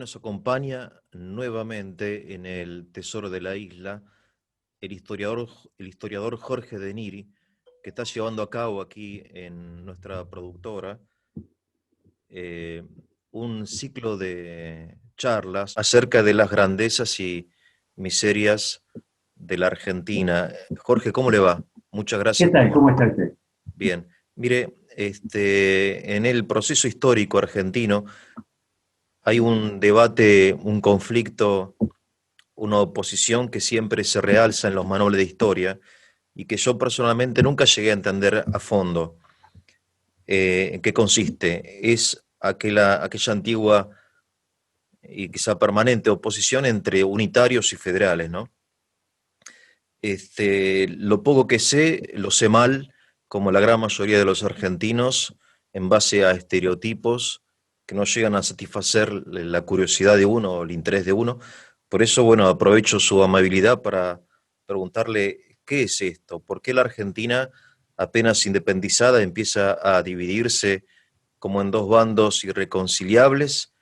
nos acompaña nuevamente en el Tesoro de la Isla el historiador Jorge De Niri, que está llevando a cabo aquí en nuestra productora eh, un ciclo de charlas acerca de las grandezas y miserias de la Argentina. Jorge, ¿cómo le va? Muchas ¿Qué gracias tal? por... ¿Cómo está usted? Bien, mire, en el proceso histórico argentino hay un debate, un conflicto, una oposición que siempre se realza en los manuales de historia y que yo personalmente nunca llegué a entender a fondo en qué consiste. Es aquella antigua y quizá permanente oposición entre unitarios y federales, ¿no? Lo poco que sé, lo sé mal, como la gran mayoría de los argentinos, en base a estereotipos que no llegan a satisfacer la curiosidad de uno o el interés de uno. Por eso, bueno, aprovecho su amabilidad para preguntarle, ¿qué es esto? ¿Por qué la Argentina, apenas independizada, empieza a dividirse como en dos bandos irreconciliables?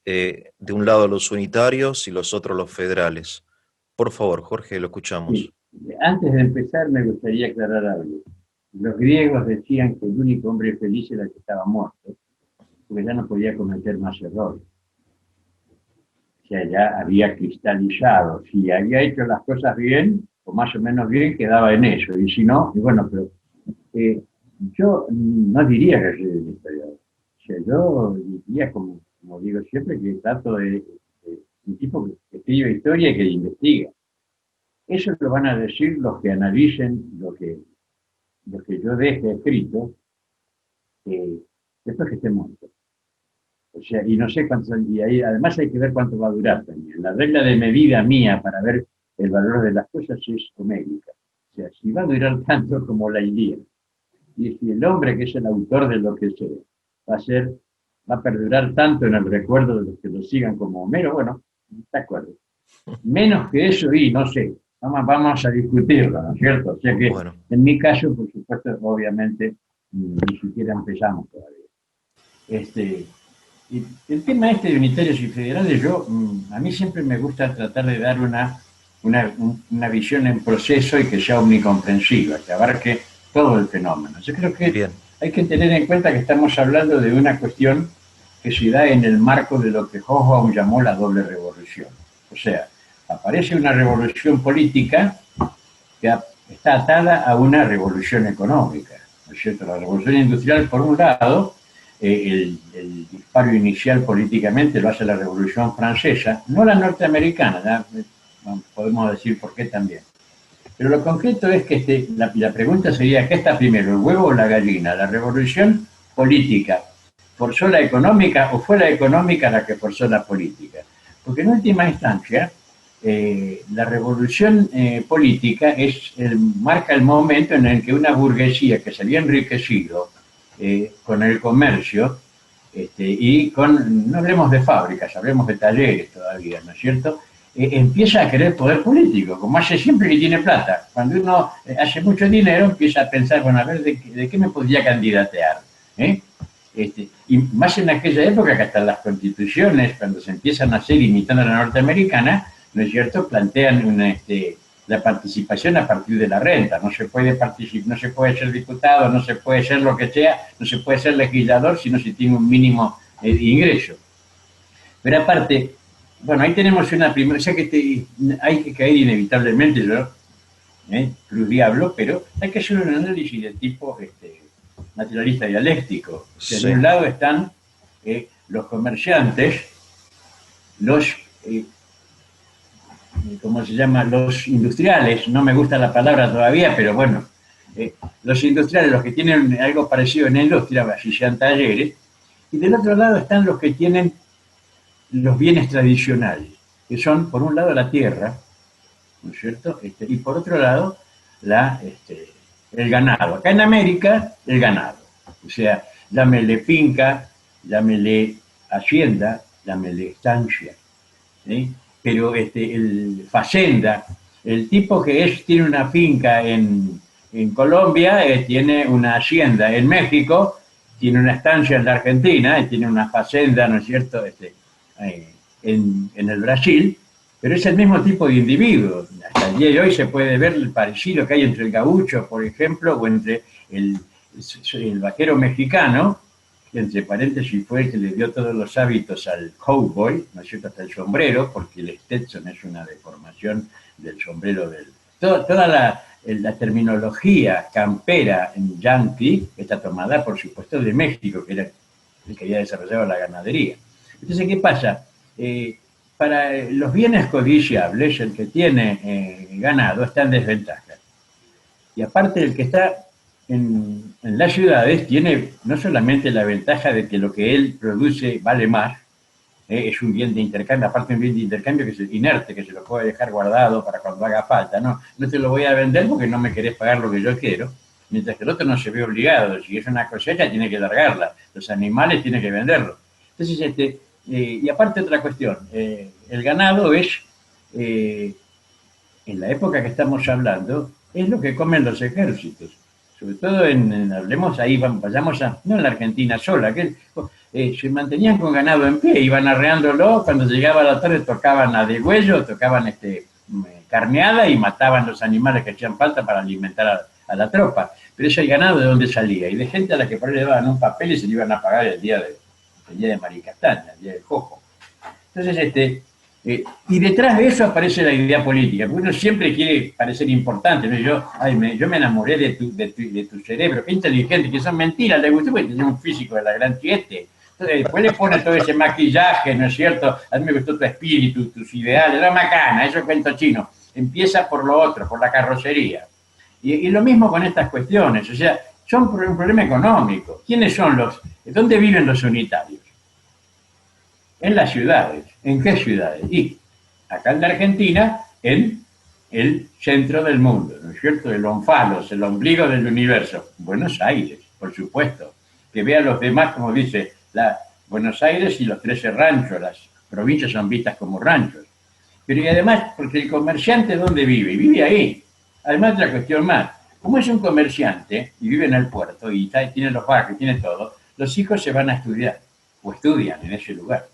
De un lado los unitarios y los otros los federales. Por favor, Jorge, lo Sí. escuchamos. Antes de empezar, me gustaría aclarar algo. Los griegos decían que el único hombre feliz era el que estaba muerto, porque ya no podía cometer más errores. O sea, ya había cristalizado. Si había hecho las cosas bien, o más o menos bien, quedaba en eso. Y si no, y bueno, pero yo no diría que soy un historiador. O sea, yo diría, como digo siempre, que trato de un tipo que escribe historia y que investiga. Eso lo van a decir los que analicen lo que yo deje escrito después que esté muerto. O sea, y no sé cuánto, y ahí además hay que ver cuánto va a durar también. La regla de medida mía para ver el valor de las cosas es homérica. O sea, si va a durar tanto como la Ilíada, y si el hombre que es el autor de lo que sea va a ser, va a perdurar tanto en el recuerdo de los que lo sigan como Homero, bueno, de acuerdo. Menos que eso, y no sé, vamos a discutirlo, ¿no es cierto? O sea que Bueno, en mi caso, por supuesto, obviamente, ni siquiera empezamos todavía. Este, y el tema este de unitarios y federales, a mí siempre me gusta tratar de dar una visión en proceso y que sea omnicomprensiva, que abarque todo el fenómeno. Yo creo que bien, hay que tener en cuenta que estamos hablando de una cuestión que se da en el marco de lo que Hobsbawm llamó la doble revolución. O sea, aparece una revolución política que está atada a una revolución económica, ¿no es cierto? La revolución industrial, por un lado, el disparo inicial políticamente lo hace la Revolución Francesa, no la norteamericana, ¿ya? Podemos decir por qué también. Pero lo concreto es que la pregunta sería, ¿qué está primero, el huevo o la gallina? ¿La revolución política forzó la económica o fue la económica la que forzó la política? Porque en última instancia, la revolución política marca el momento en el que una burguesía que se había enriquecido con el comercio y no hablemos de fábricas, hablemos de talleres todavía, ¿no es cierto? Empieza a querer poder político, como hace siempre que tiene plata. Cuando uno hace mucho dinero, empieza a pensar, bueno, a ver, ¿de qué me podría candidatear? ¿Eh? Y más en aquella época que hasta las constituciones, cuando se empiezan a hacer imitando a la norteamericana, ¿no es cierto?, plantean la participación a partir de la renta. No se puede no se puede ser diputado, no se puede ser lo que sea, no se puede ser legislador si no se tiene un mínimo de ingreso. Pero aparte, bueno, ahí tenemos una primera, o sea que hay que caer inevitablemente, Cruz Diablo, pero hay que hacer un análisis de tipo naturalista dialéctico. O sea, de sí, un lado están los comerciantes, los ¿cómo se llama? Los industriales, no me gusta la palabra todavía, pero bueno, los industriales, los que tienen algo parecido en la industria, así sean talleres, y del otro lado están los que tienen los bienes tradicionales, que son, por un lado, la tierra, ¿no es cierto? Y por otro lado, el ganado. Acá en América, el ganado. O sea, llámele finca, llámele hacienda, llámele estancia. ¿Sí? Pero el facenda, el tipo que tiene una finca en Colombia, tiene una hacienda en México, tiene una estancia en la Argentina, tiene una facenda, ¿no es cierto?, en el Brasil, pero es el mismo tipo de individuo. Hasta el día de hoy se puede ver el parecido que hay entre el gaucho, por ejemplo, o entre el vaquero mexicano, que entre paréntesis fue el que le dio todos los hábitos al cowboy, ¿no es cierto?, hasta el sombrero, porque el Stetson es una deformación del sombrero del... Toda la terminología campera en yankee está tomada, por supuesto, de México, que era el que había desarrollado la ganadería. Entonces, ¿qué pasa? Para los bienes codiciables, el que tiene ganado está en desventaja. Y aparte, el que está en las ciudades tiene no solamente la ventaja de que lo que él produce vale más, es un bien de intercambio, aparte un bien de intercambio que es inerte, que se lo puede dejar guardado para cuando haga falta, no te lo voy a vender porque no me querés pagar lo que yo quiero, mientras que el otro no se ve obligado, si es una cosecha tiene que largarla, los animales tiene que venderlo. Entonces, y aparte otra cuestión, el ganado es, en la época que estamos hablando, es lo que comen los ejércitos. Sobre todo hablemos ahí, vayamos a, no en la Argentina sola, que se mantenían con ganado en pie, iban arreándolo, cuando llegaba la tarde tocaban a degüello, tocaban carneada y mataban los animales que hacían falta para alimentar a la tropa. Pero ese ganado, ¿de dónde salía? Y de gente a la que por ahí le daban un papel y se le iban a pagar el día de Maricastaña, el día del cojo. Entonces, y detrás de eso aparece la idea política, porque uno siempre quiere parecer importante, ¿no? Yo me enamoré de tu cerebro, qué inteligente, que son mentiras, le gustó porque tenía un físico de la gran siete. Entonces, después le pone todo ese maquillaje, ¿no es cierto? A mí me gustó tu espíritu, tus ideales, la macana, eso es cuento chino. Empieza por lo otro, por la carrocería. Y lo mismo con estas cuestiones, o sea, son un problema económico. ¿Quiénes son dónde viven los unitarios? En las ciudades. ¿En qué ciudades? Y acá en la Argentina, en el centro del mundo, ¿no es cierto? El onfalos, el ombligo del universo. Buenos Aires, por supuesto. Que vean los demás, como dice, Buenos Aires y los 13 ranchos, las provincias son vistas como ranchos. Pero y además, porque el comerciante, ¿dónde vive? Vive ahí. Además, otra cuestión más. Como es un comerciante y vive en el puerto y tiene los barcos, tiene todo, los hijos se van a estudiar o estudian en ese lugar.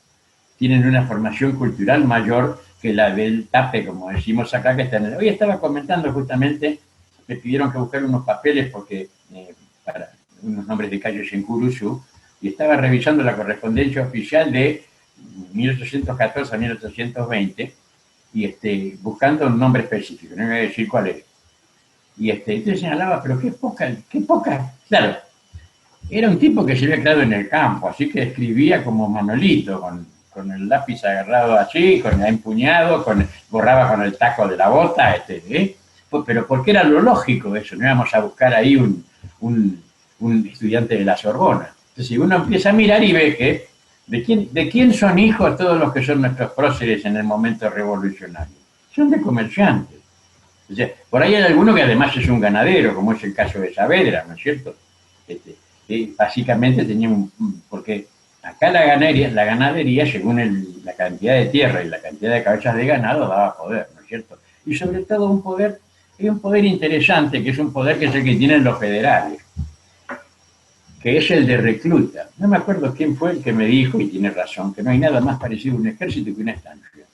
Tienen una formación cultural mayor que la del tape, como decimos acá, que está en el... Hoy estaba comentando justamente, me pidieron que buscar unos papeles porque para unos nombres de calles en Curuzú, y estaba revisando la correspondencia oficial de 1814 a 1820, y buscando un nombre específico, no voy a decir cuál es. Y entonces señalaba, pero qué poca. Claro, era un tipo que se había creado en el campo, así que escribía como Manolito, con el lápiz agarrado así, con el empuñado, borraba con el taco de la bota, pero porque era lo lógico eso, no íbamos a buscar ahí un estudiante de la Sorbona. Entonces, si uno empieza a mirar y ve que, ¿de quién son hijos todos los que son nuestros próceres en el momento revolucionario? Son de comerciantes. O sea, por ahí hay alguno que además es un ganadero, como es el caso de Saavedra, ¿no es cierto? Básicamente tenía porque acá la ganadería, según la cantidad de tierra y la cantidad de cabezas de ganado, daba poder, ¿no es cierto? Y sobre todo hay un poder interesante, que es un poder que es el que tienen los federales, que es el de recluta. No me acuerdo quién fue el que me dijo, y tiene razón, que no hay nada más parecido a un ejército que una estancia,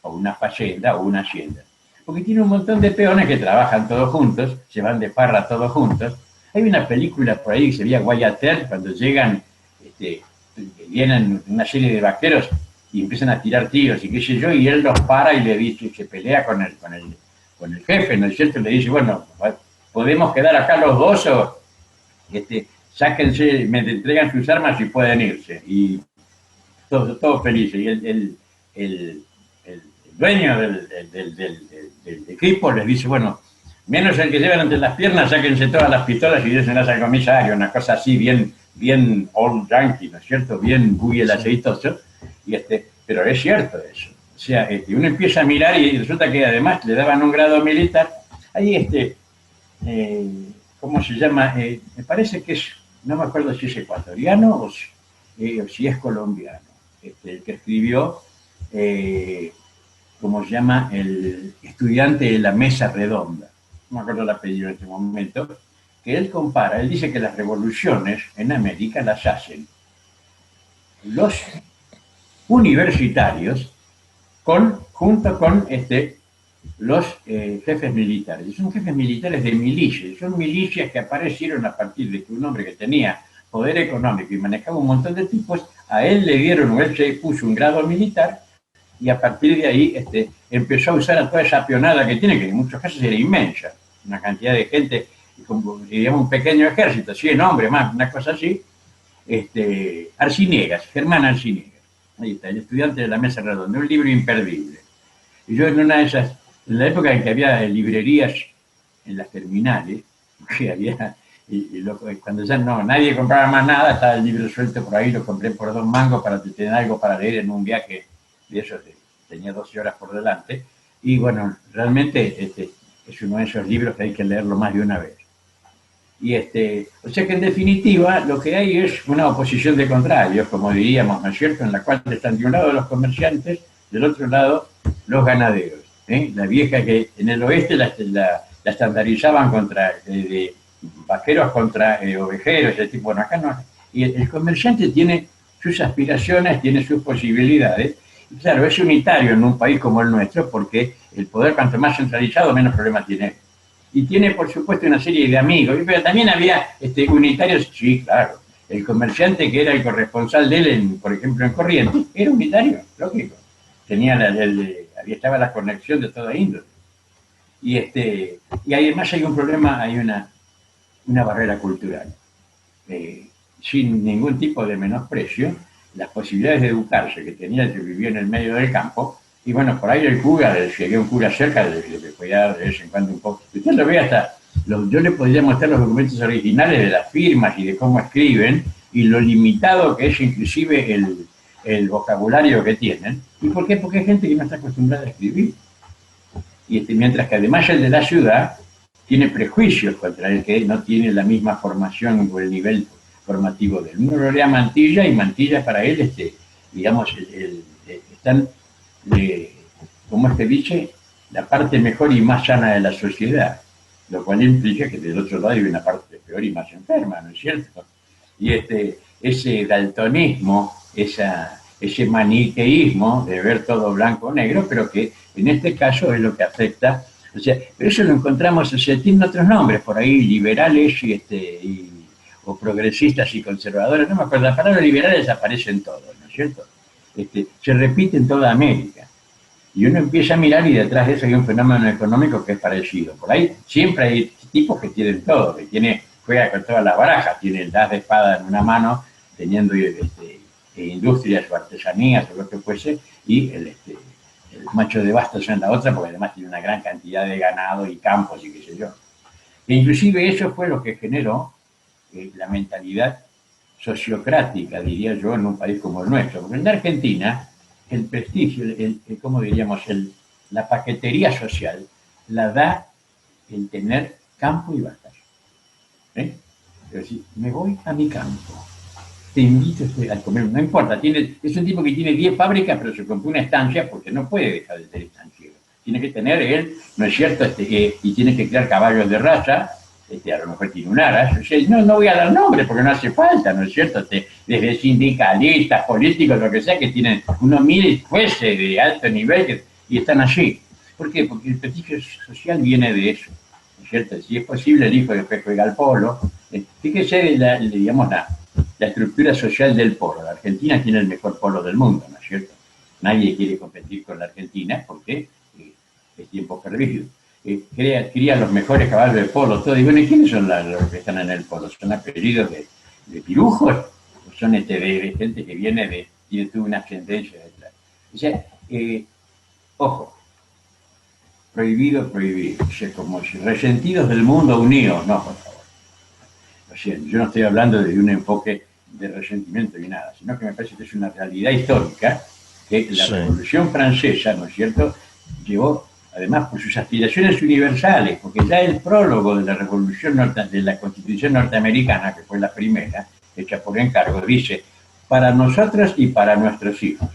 o una fazenda, o una hacienda. Porque tiene un montón de peones que trabajan todos juntos, se van de farra todos juntos. Hay una película por ahí que se veía Wyatt Earp, cuando llegan, vienen una serie de vaqueros y empiezan a tirar tiros y qué sé yo, y él los para y le dice, se pelea con el jefe, ¿no es cierto? Le dice, bueno, podemos quedar acá los dos o sáquense, me entregan sus armas y pueden irse. Y todos felices. Y el dueño del equipo les dice, bueno, menos el que llevan entre las piernas, sáquense todas las pistolas y désenlas al comisario, una cosa así bien old yankee, ¿no es cierto? Bien muy el aceitoso, pero es cierto eso. O sea, uno empieza a mirar y resulta que además le daban un grado militar. Ahí, ¿cómo se llama? Me parece que es, no me acuerdo si es ecuatoriano o si es colombiano, el que escribió, ¿cómo se llama? El estudiante de la mesa redonda. No me acuerdo el apellido en este momento, que él compara, él dice que las revoluciones en América las hacen los universitarios junto con los jefes militares. Y son jefes militares de milicias. Son milicias que aparecieron a partir de que un hombre que tenía poder económico y manejaba un montón de tipos, a él le dieron, o él se puso un grado militar, y a partir de ahí empezó a usar a toda esa peonada que tiene, que en muchos casos era inmensa, una cantidad de gente, como diríamos un pequeño ejército, 100 hombres más, una cosa así. Arciniegas, Germán Arciniegas, ahí está, el estudiante de la mesa redonda, un libro imperdible. Y yo en una de esas, en la época en que había librerías en las terminales, que había, cuando ya no, nadie compraba más nada, estaba el libro suelto por ahí, lo compré por 2 mangos para tener algo para leer en un viaje de esos, tenía 12 horas por delante, y bueno, realmente es uno de esos libros que hay que leerlo más de una vez. Y o sea que en definitiva lo que hay es una oposición de contrarios, como diríamos, ¿no es cierto?, en la cual están de un lado los comerciantes, del otro lado los ganaderos. La vieja que en el oeste la estandarizaban contra de vaqueros contra ovejeros, ese tipo. Bueno, acá no. Y el comerciante tiene sus aspiraciones, tiene sus posibilidades. Y claro, es unitario en un país como el nuestro, porque el poder, cuanto más centralizado, menos problemas tiene. Y tiene, por supuesto, una serie de amigos. Pero también había unitarios, sí, claro. El comerciante que era el corresponsal de él, por ejemplo, en Corrientes, era unitario, lógico. Tenía ahí estaba la conexión de toda índole. Y además hay un problema, hay una barrera cultural. Sin ningún tipo de menosprecio, las posibilidades de educarse que tenía el que vivía en el medio del campo, y bueno, por ahí el cura, si había un cura cerca, le podía de vez en cuando un poco. Usted lo ve hasta, yo le podría mostrar los documentos originales de las firmas y de cómo escriben, y lo limitado que es inclusive el vocabulario que tienen. ¿Y por qué? Porque hay gente que no está acostumbrada a escribir. Y mientras que además el de la ciudad tiene prejuicios contra el que no tiene la misma formación o el nivel formativo de él. Uno lo lee a Mantilla, y Mantilla para él, digamos, están, como dice, la parte mejor y más sana de la sociedad, lo cual implica que del otro lado hay una parte peor y más enferma, ¿no es cierto? Y ese daltonismo, ese maniqueísmo de ver todo blanco o negro, pero que en este caso es lo que afecta. O sea, pero eso lo encontramos, o sea, tiene otros nombres por ahí, liberales o progresistas y conservadores, no me acuerdo, la palabra liberales aparece en todo, ¿no es cierto? Se repite en toda América. Y uno empieza a mirar y detrás de eso hay un fenómeno económico que es parecido. Por ahí siempre hay tipos que tienen todo, que juega con todas las barajas, tiene el as de espada en una mano, teniendo industrias o artesanías o lo que fuese, y el macho de bastos en la otra, porque además tiene una gran cantidad de ganado y campos y qué sé yo. E inclusive eso fue lo que generó la mentalidad sociocrática, diría yo, en un país como el nuestro. Porque en Argentina, el prestigio, ¿cómo diríamos? La paquetería social la da el tener campo y vacas. Es decir, me voy a mi campo, te invito a comer, no importa, es un tipo que tiene 10 fábricas, pero se compró una estancia porque no puede dejar de tener estanciero. Tiene que tener él, ¿no es cierto? Y tiene que criar caballos de raza, a lo mejor tiene un aras. O sea, no voy a dar nombre porque no hace falta, ¿no es cierto? Desde sindicalistas, políticos, lo que sea, que tienen unos 1000 jueces de alto nivel y están allí. ¿Por qué? Porque el prestigio social viene de eso, ¿no es cierto? Si es posible, el hijo después juega al polo. Fíjese, digamos, la estructura social del polo. La Argentina tiene el mejor polo del mundo, ¿no es cierto? Nadie quiere competir con la Argentina porque es tiempo perdido. Cría los mejores caballos de polo, todo. Y bueno, ¿y quiénes son los que están en el polo? ¿Son apellidos de pirujos? ¿O son de gente que tiene toda una ascendencia detrás? O sea, ojo, prohibido. O sea, como si resentidos del mundo unidos, no, por favor. O sea, yo no estoy hablando de un enfoque de resentimiento ni nada, sino que me parece que es una realidad histórica que la Revolución Francesa, ¿no es cierto?, llevó, además por sus aspiraciones universales, porque ya el prólogo de la Revolución de la Constitución norteamericana, que fue la primera, hecha por encargo, dice, para nosotros y para nuestros hijos.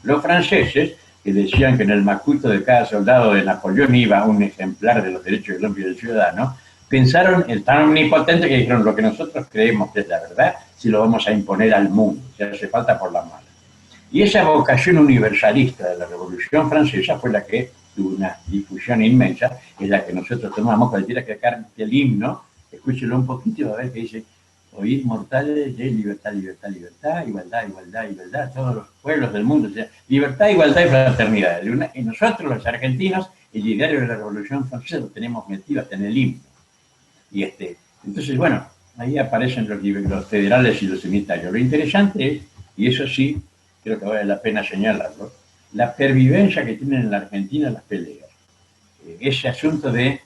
Los franceses, que decían que en el macuto de cada soldado de Napoleón iba un ejemplar de los derechos del hombre y del ciudadano, pensaron, tan omnipotente, que dijeron, lo que nosotros creemos que es la verdad, si lo vamos a imponer al mundo, si hace falta por la mala. Y esa vocación universalista de la Revolución Francesa fue la que tuvo una difusión inmensa, es la que nosotros tomamos. Cualquiera que cante el himno, escúchelo un poquito y va a ver que dice: oíd mortales de libertad, libertad, libertad, igualdad, igualdad, igualdad, todos los pueblos del mundo, o sea, libertad, igualdad y fraternidad. Y nosotros, los argentinos, el ideario de la Revolución Francesa lo tenemos metido hasta en el himno. Y entonces, bueno, ahí aparecen los federales y los unitarios. Lo interesante es, y eso sí, creo que vale la pena señalarlo, la pervivencia que tienen en la Argentina las peleas. Ese asunto de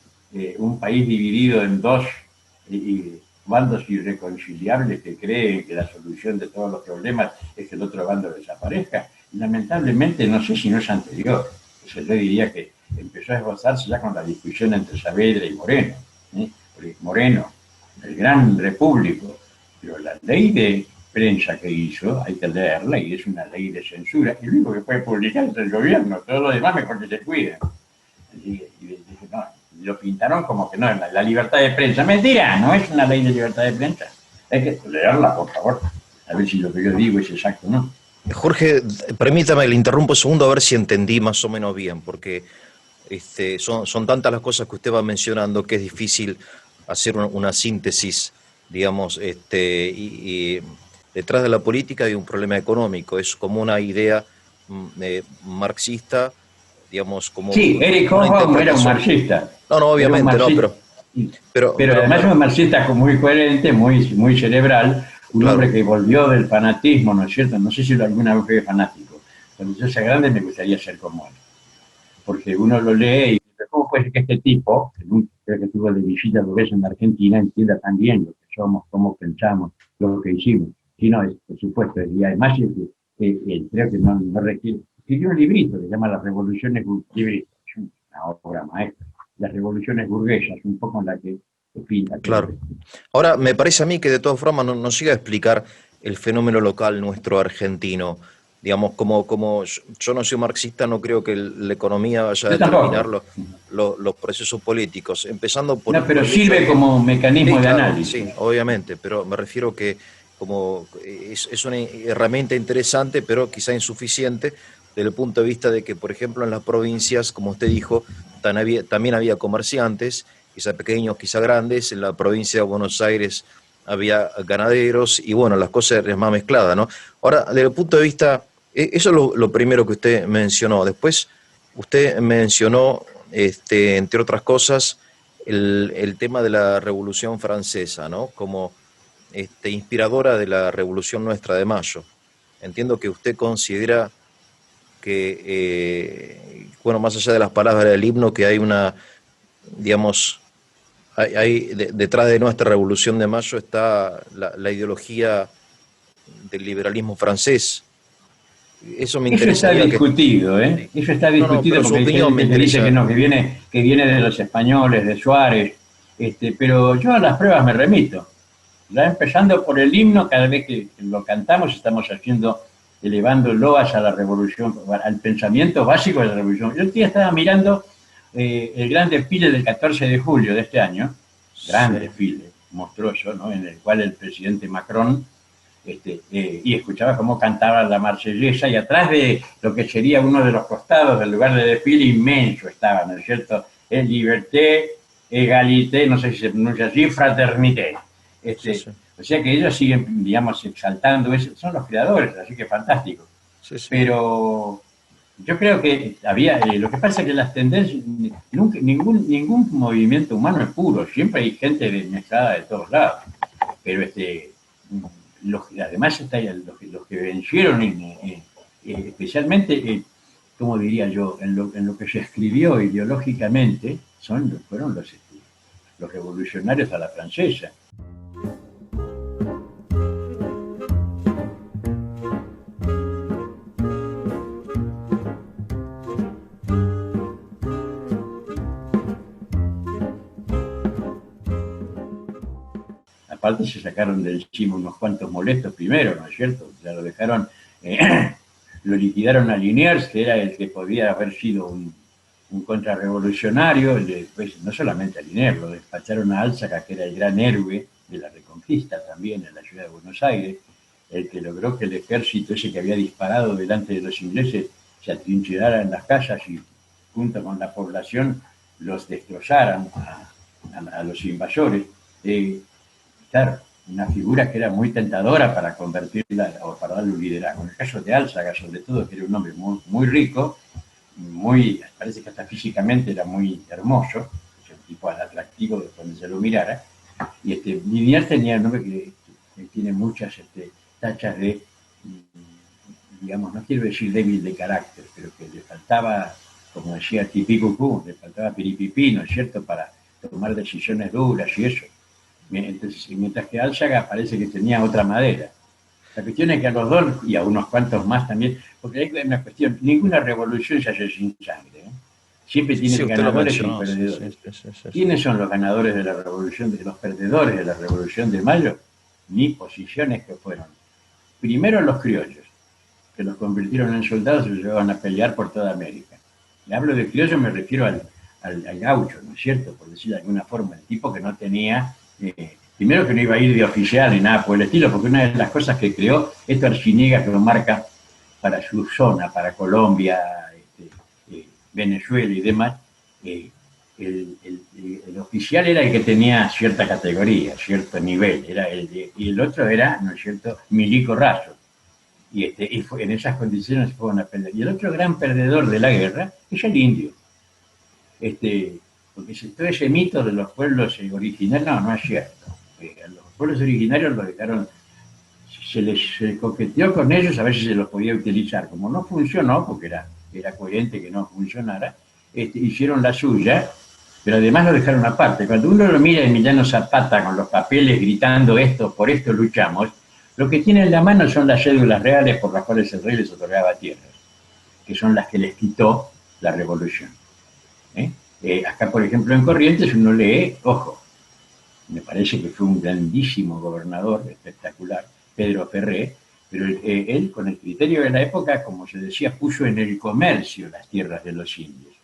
un país dividido en dos bandos irreconciliables que creen que la solución de todos los problemas es que el otro bando desaparezca, lamentablemente no sé si no es anterior. Eso yo diría que empezó a esbozarse ya con la discusión entre Saavedra y Moreno. Porque Moreno, el gran repúblico, pero la ley de prensa que hizo, hay que leerla, y es una ley de censura. El único que puede publicar es el gobierno, todo lo demás mejor que se cuiden. Y no, lo pintaron como que no, la libertad de prensa. Mentira, no es una ley de libertad de prensa. Hay que leerla, por favor, a ver si lo que yo digo es exacto, ¿no? Jorge, permítame, le interrumpo un segundo a ver si entendí más o menos bien, porque son tantas las cosas que usted va mencionando que es difícil hacer una síntesis, digamos, y detrás de la política hay un problema económico, es como una idea marxista, digamos, como Sí, Eric una Hobsbawm era un interpretación. marxista. No, no, Era un obviamente, no, marxista. Pero pero además es un marxista muy coherente, muy cerebral, un claro, hombre que volvió del fanatismo, ¿no es cierto? No sé si alguna vez fue fanático. Cuando yo sea grande me gustaría ser como él. Porque uno lo lee y dice: ¿cómo puede ser que este tipo, que nunca creo que tuvo de visita dos veces en Argentina, entienda tan bien lo que somos, cómo pensamos, lo que hicimos? Si no, es, por supuesto, y además creo que no requiere. Escribió un librito que se llama Las Revoluciones, librito, una obra maestra, Las Revoluciones Burguesas, un poco en la que se pinta todo claro. esto. Ahora, me parece a mí que de todas formas no, nos llega a explicar el fenómeno local nuestro argentino. Digamos, como yo no soy marxista, no creo que la economía vaya a Yo determinar tampoco. los procesos políticos, empezando No, por pero el hecho de sirve que, como mecanismo sí, de claro, análisis. sí, obviamente, pero me refiero que como es una herramienta interesante, pero quizá insuficiente desde el punto de vista de que, por ejemplo, en las provincias, como usted dijo, también había comerciantes, quizá pequeños, quizá grandes. En la provincia de Buenos Aires había ganaderos y bueno, las cosas eran más mezcladas, ¿no? Ahora, desde el punto de vista, eso es lo primero que usted mencionó. Después, usted mencionó, entre otras cosas, el tema de la Revolución Francesa, ¿no? Como inspiradora de la Revolución Nuestra de Mayo. Entiendo que usted considera que, bueno, más allá de las palabras del himno, que hay una, digamos, detrás de nuestra Revolución de Mayo está la ideología del liberalismo francés. Eso me Eso está interesaría que... discutido, ¿eh? Sí. Eso está No, no, discutido pero su porque hay opinión me gente que dice que interesa. no, que viene de los españoles, de Suárez, pero yo a las pruebas me remito. Ya empezando por el himno, cada vez que lo cantamos estamos haciendo, elevando loas a la revolución, al pensamiento básico de la revolución. Yo el día estaba mirando el gran desfile del 14 de julio de este año, gran Sí, desfile, monstruoso, ¿no? En el cual el presidente Macron y escuchaba cómo cantaba la marsellesa, y atrás de lo que sería uno de los costados del lugar de desfile inmenso estaba, ¿no es cierto? El liberté, égalité, no sé si se pronuncia así, fraternité. sí, sí, O sea que ellos siguen, digamos, exaltando eso, son los creadores, así que fantástico. sí, sí. Pero yo creo que había, lo que pasa es que las tendencias, ningún movimiento humano es puro, siempre hay gente mezclada de todos lados, pero además los que vencieron, especialmente, como diría yo, en lo que se escribió ideológicamente, fueron los revolucionarios a la francesa. Aparte se sacaron de encima unos cuantos molestos primero, ¿no es cierto? Ya lo dejaron, lo liquidaron a Liniers, que era el que podía haber sido un contrarrevolucionario, después no solamente a Liniers, lo despacharon a Álzaga, que era el gran héroe de la Reconquista también en la ciudad de Buenos Aires, el que logró que el ejército ese que había disparado delante de los ingleses se atrincherara en las casas y junto con la población los destrozaran a los invasores. Claro, una figura que era muy tentadora para convertirla o para darle un liderazgo. En el caso de Álzaga, sobre todo, que era un hombre muy, muy rico, parece que hasta físicamente era muy hermoso, un tipo atractivo de donde se lo mirara, y Liniers tenía un nombre que tiene muchas tachas de, digamos, no quiero decir débil de carácter, pero que le faltaba, como decía Tipicucú, le faltaba piripipí, ¿no es cierto?, para tomar decisiones duras y eso. Entonces, mientras que Álzaga parece que tenía otra madera. La cuestión es que a los dos, y a unos cuantos más también, porque hay una cuestión, ninguna revolución se hace sin sangre, ¿eh? Siempre tiene Sí, usted lo ganadores y mencionó. Sí, sí, perdedores. sí, sí, sí. ¿Quiénes son los ganadores de la revolución, de los perdedores de la revolución de Mayo? Ni posiciones que fueron. Primero los criollos, que los convirtieron en soldados y los llevaban a pelear por toda América. Y hablo de criollos, me refiero al gaucho, ¿no es cierto? Por decirlo de alguna forma, el tipo que no tenía... primero que no iba a ir de oficial ni nada por el estilo, porque una de las cosas que creó, esto Arciniega que lo marca para su zona, para Colombia, Venezuela y demás, el oficial era el que tenía cierta categoría, cierto nivel, y el otro era, ¿no es cierto?, milico raso. Y en esas condiciones se fueron a perder. Y el otro gran perdedor de la guerra es el indio. Porque todo ese mito de los pueblos originarios, no es cierto. A los pueblos originarios los dejaron, se coqueteó con ellos a ver si se los podía utilizar. Como no funcionó, porque era coherente que no funcionara, hicieron la suya, pero además lo dejaron aparte. Cuando uno lo mira a Emiliano Zapata con los papeles gritando por esto luchamos, lo que tiene en la mano son las cédulas reales por las cuales el rey les otorgaba tierras, que son las que les quitó la revolución. Acá, por ejemplo, en Corrientes uno lee, ojo, me parece que fue un grandísimo gobernador, espectacular, Pedro Ferré, pero él, con el criterio de la época, como se decía, puso en el comercio las tierras de los indios,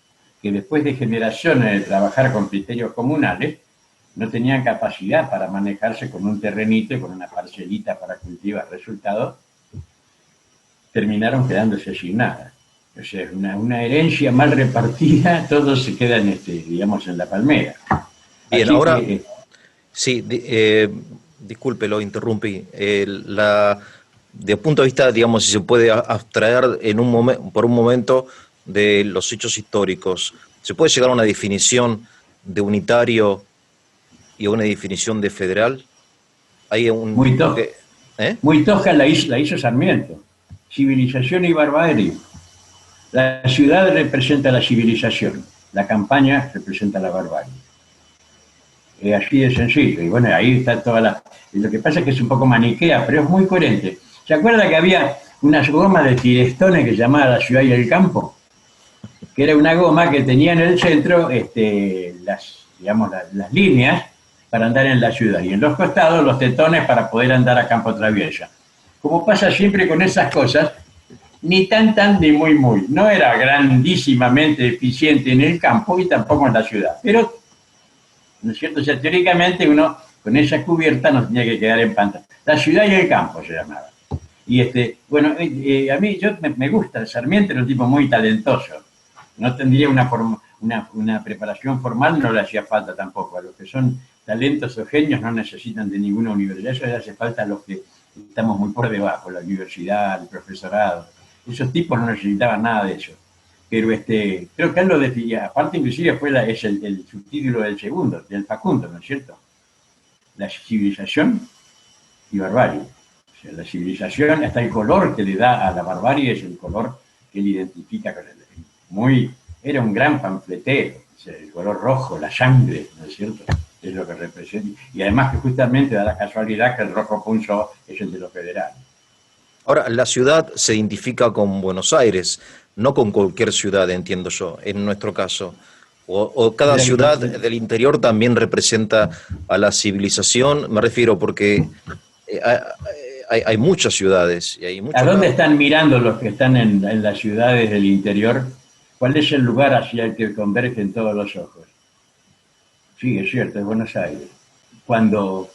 que después de generaciones de trabajar con criterios comunales, no tenían capacidad para manejarse con un terrenito y con una parcelita para cultivar. Resultado, terminaron quedándose sin nada. O sea, una herencia mal repartida, todos se quedan, digamos, en la palmera. Bien, Así ahora, que, sí, disculpe, lo interrumpí. De punto de vista, digamos, si se puede abstraer por un momento de los hechos históricos, ¿se puede llegar a una definición de unitario y a una definición de federal? Hay un, muy, to porque, ¿eh? muy tosca la hizo Sarmiento. Civilización y barbarie. La ciudad representa la civilización, la campaña representa la barbarie. Así de sencillo. Y bueno, ahí está toda la... Lo que pasa es que es un poco maniquea, pero es muy coherente. ¿Se acuerda que había unas gomas de Firestone que se llamaba La Ciudad y el Campo? Que era una goma que tenía en el centro las líneas para andar en la ciudad y en los costados los tetones para poder andar a campo traviesa. Como pasa siempre con esas cosas, ni tan ni muy. No era grandísimamente eficiente en el campo y tampoco en la ciudad. Pero, ¿no es cierto? O sea, teóricamente uno con esa cubierta no tenía que quedar en pantalla. La ciudad y el campo se llamaba. Y bueno, a mí me gusta, Sarmiento era un tipo muy talentoso. No tendría una preparación formal, no le hacía falta tampoco. A los que son talentos o genios no necesitan de ninguna universidad, eso le hace falta a los que estamos muy por debajo, la universidad, el profesorado. Esos tipos no necesitaban nada de eso. Pero creo que él lo decía, aparte inclusive es el subtítulo del segundo, del Facundo, ¿no es cierto? La civilización y barbarie. O sea, la civilización, hasta el color que le da a la barbarie es el color que él identifica con él. Era un gran panfletero, o sea, el color rojo, la sangre, ¿no es cierto? Es lo que representa. Y además que justamente da la casualidad que el rojo punzo es el de los federales. Ahora, la ciudad se identifica con Buenos Aires, no con cualquier ciudad, entiendo yo, en nuestro caso. O cada ciudad del interior también representa a la civilización, me refiero porque hay muchas ciudades y hay ¿A muchos dónde lados. están mirando los que están en las ciudades del interior? ¿Cuál es el lugar hacia el que convergen todos los ojos? Sí, es cierto, es Buenos Aires. Cuando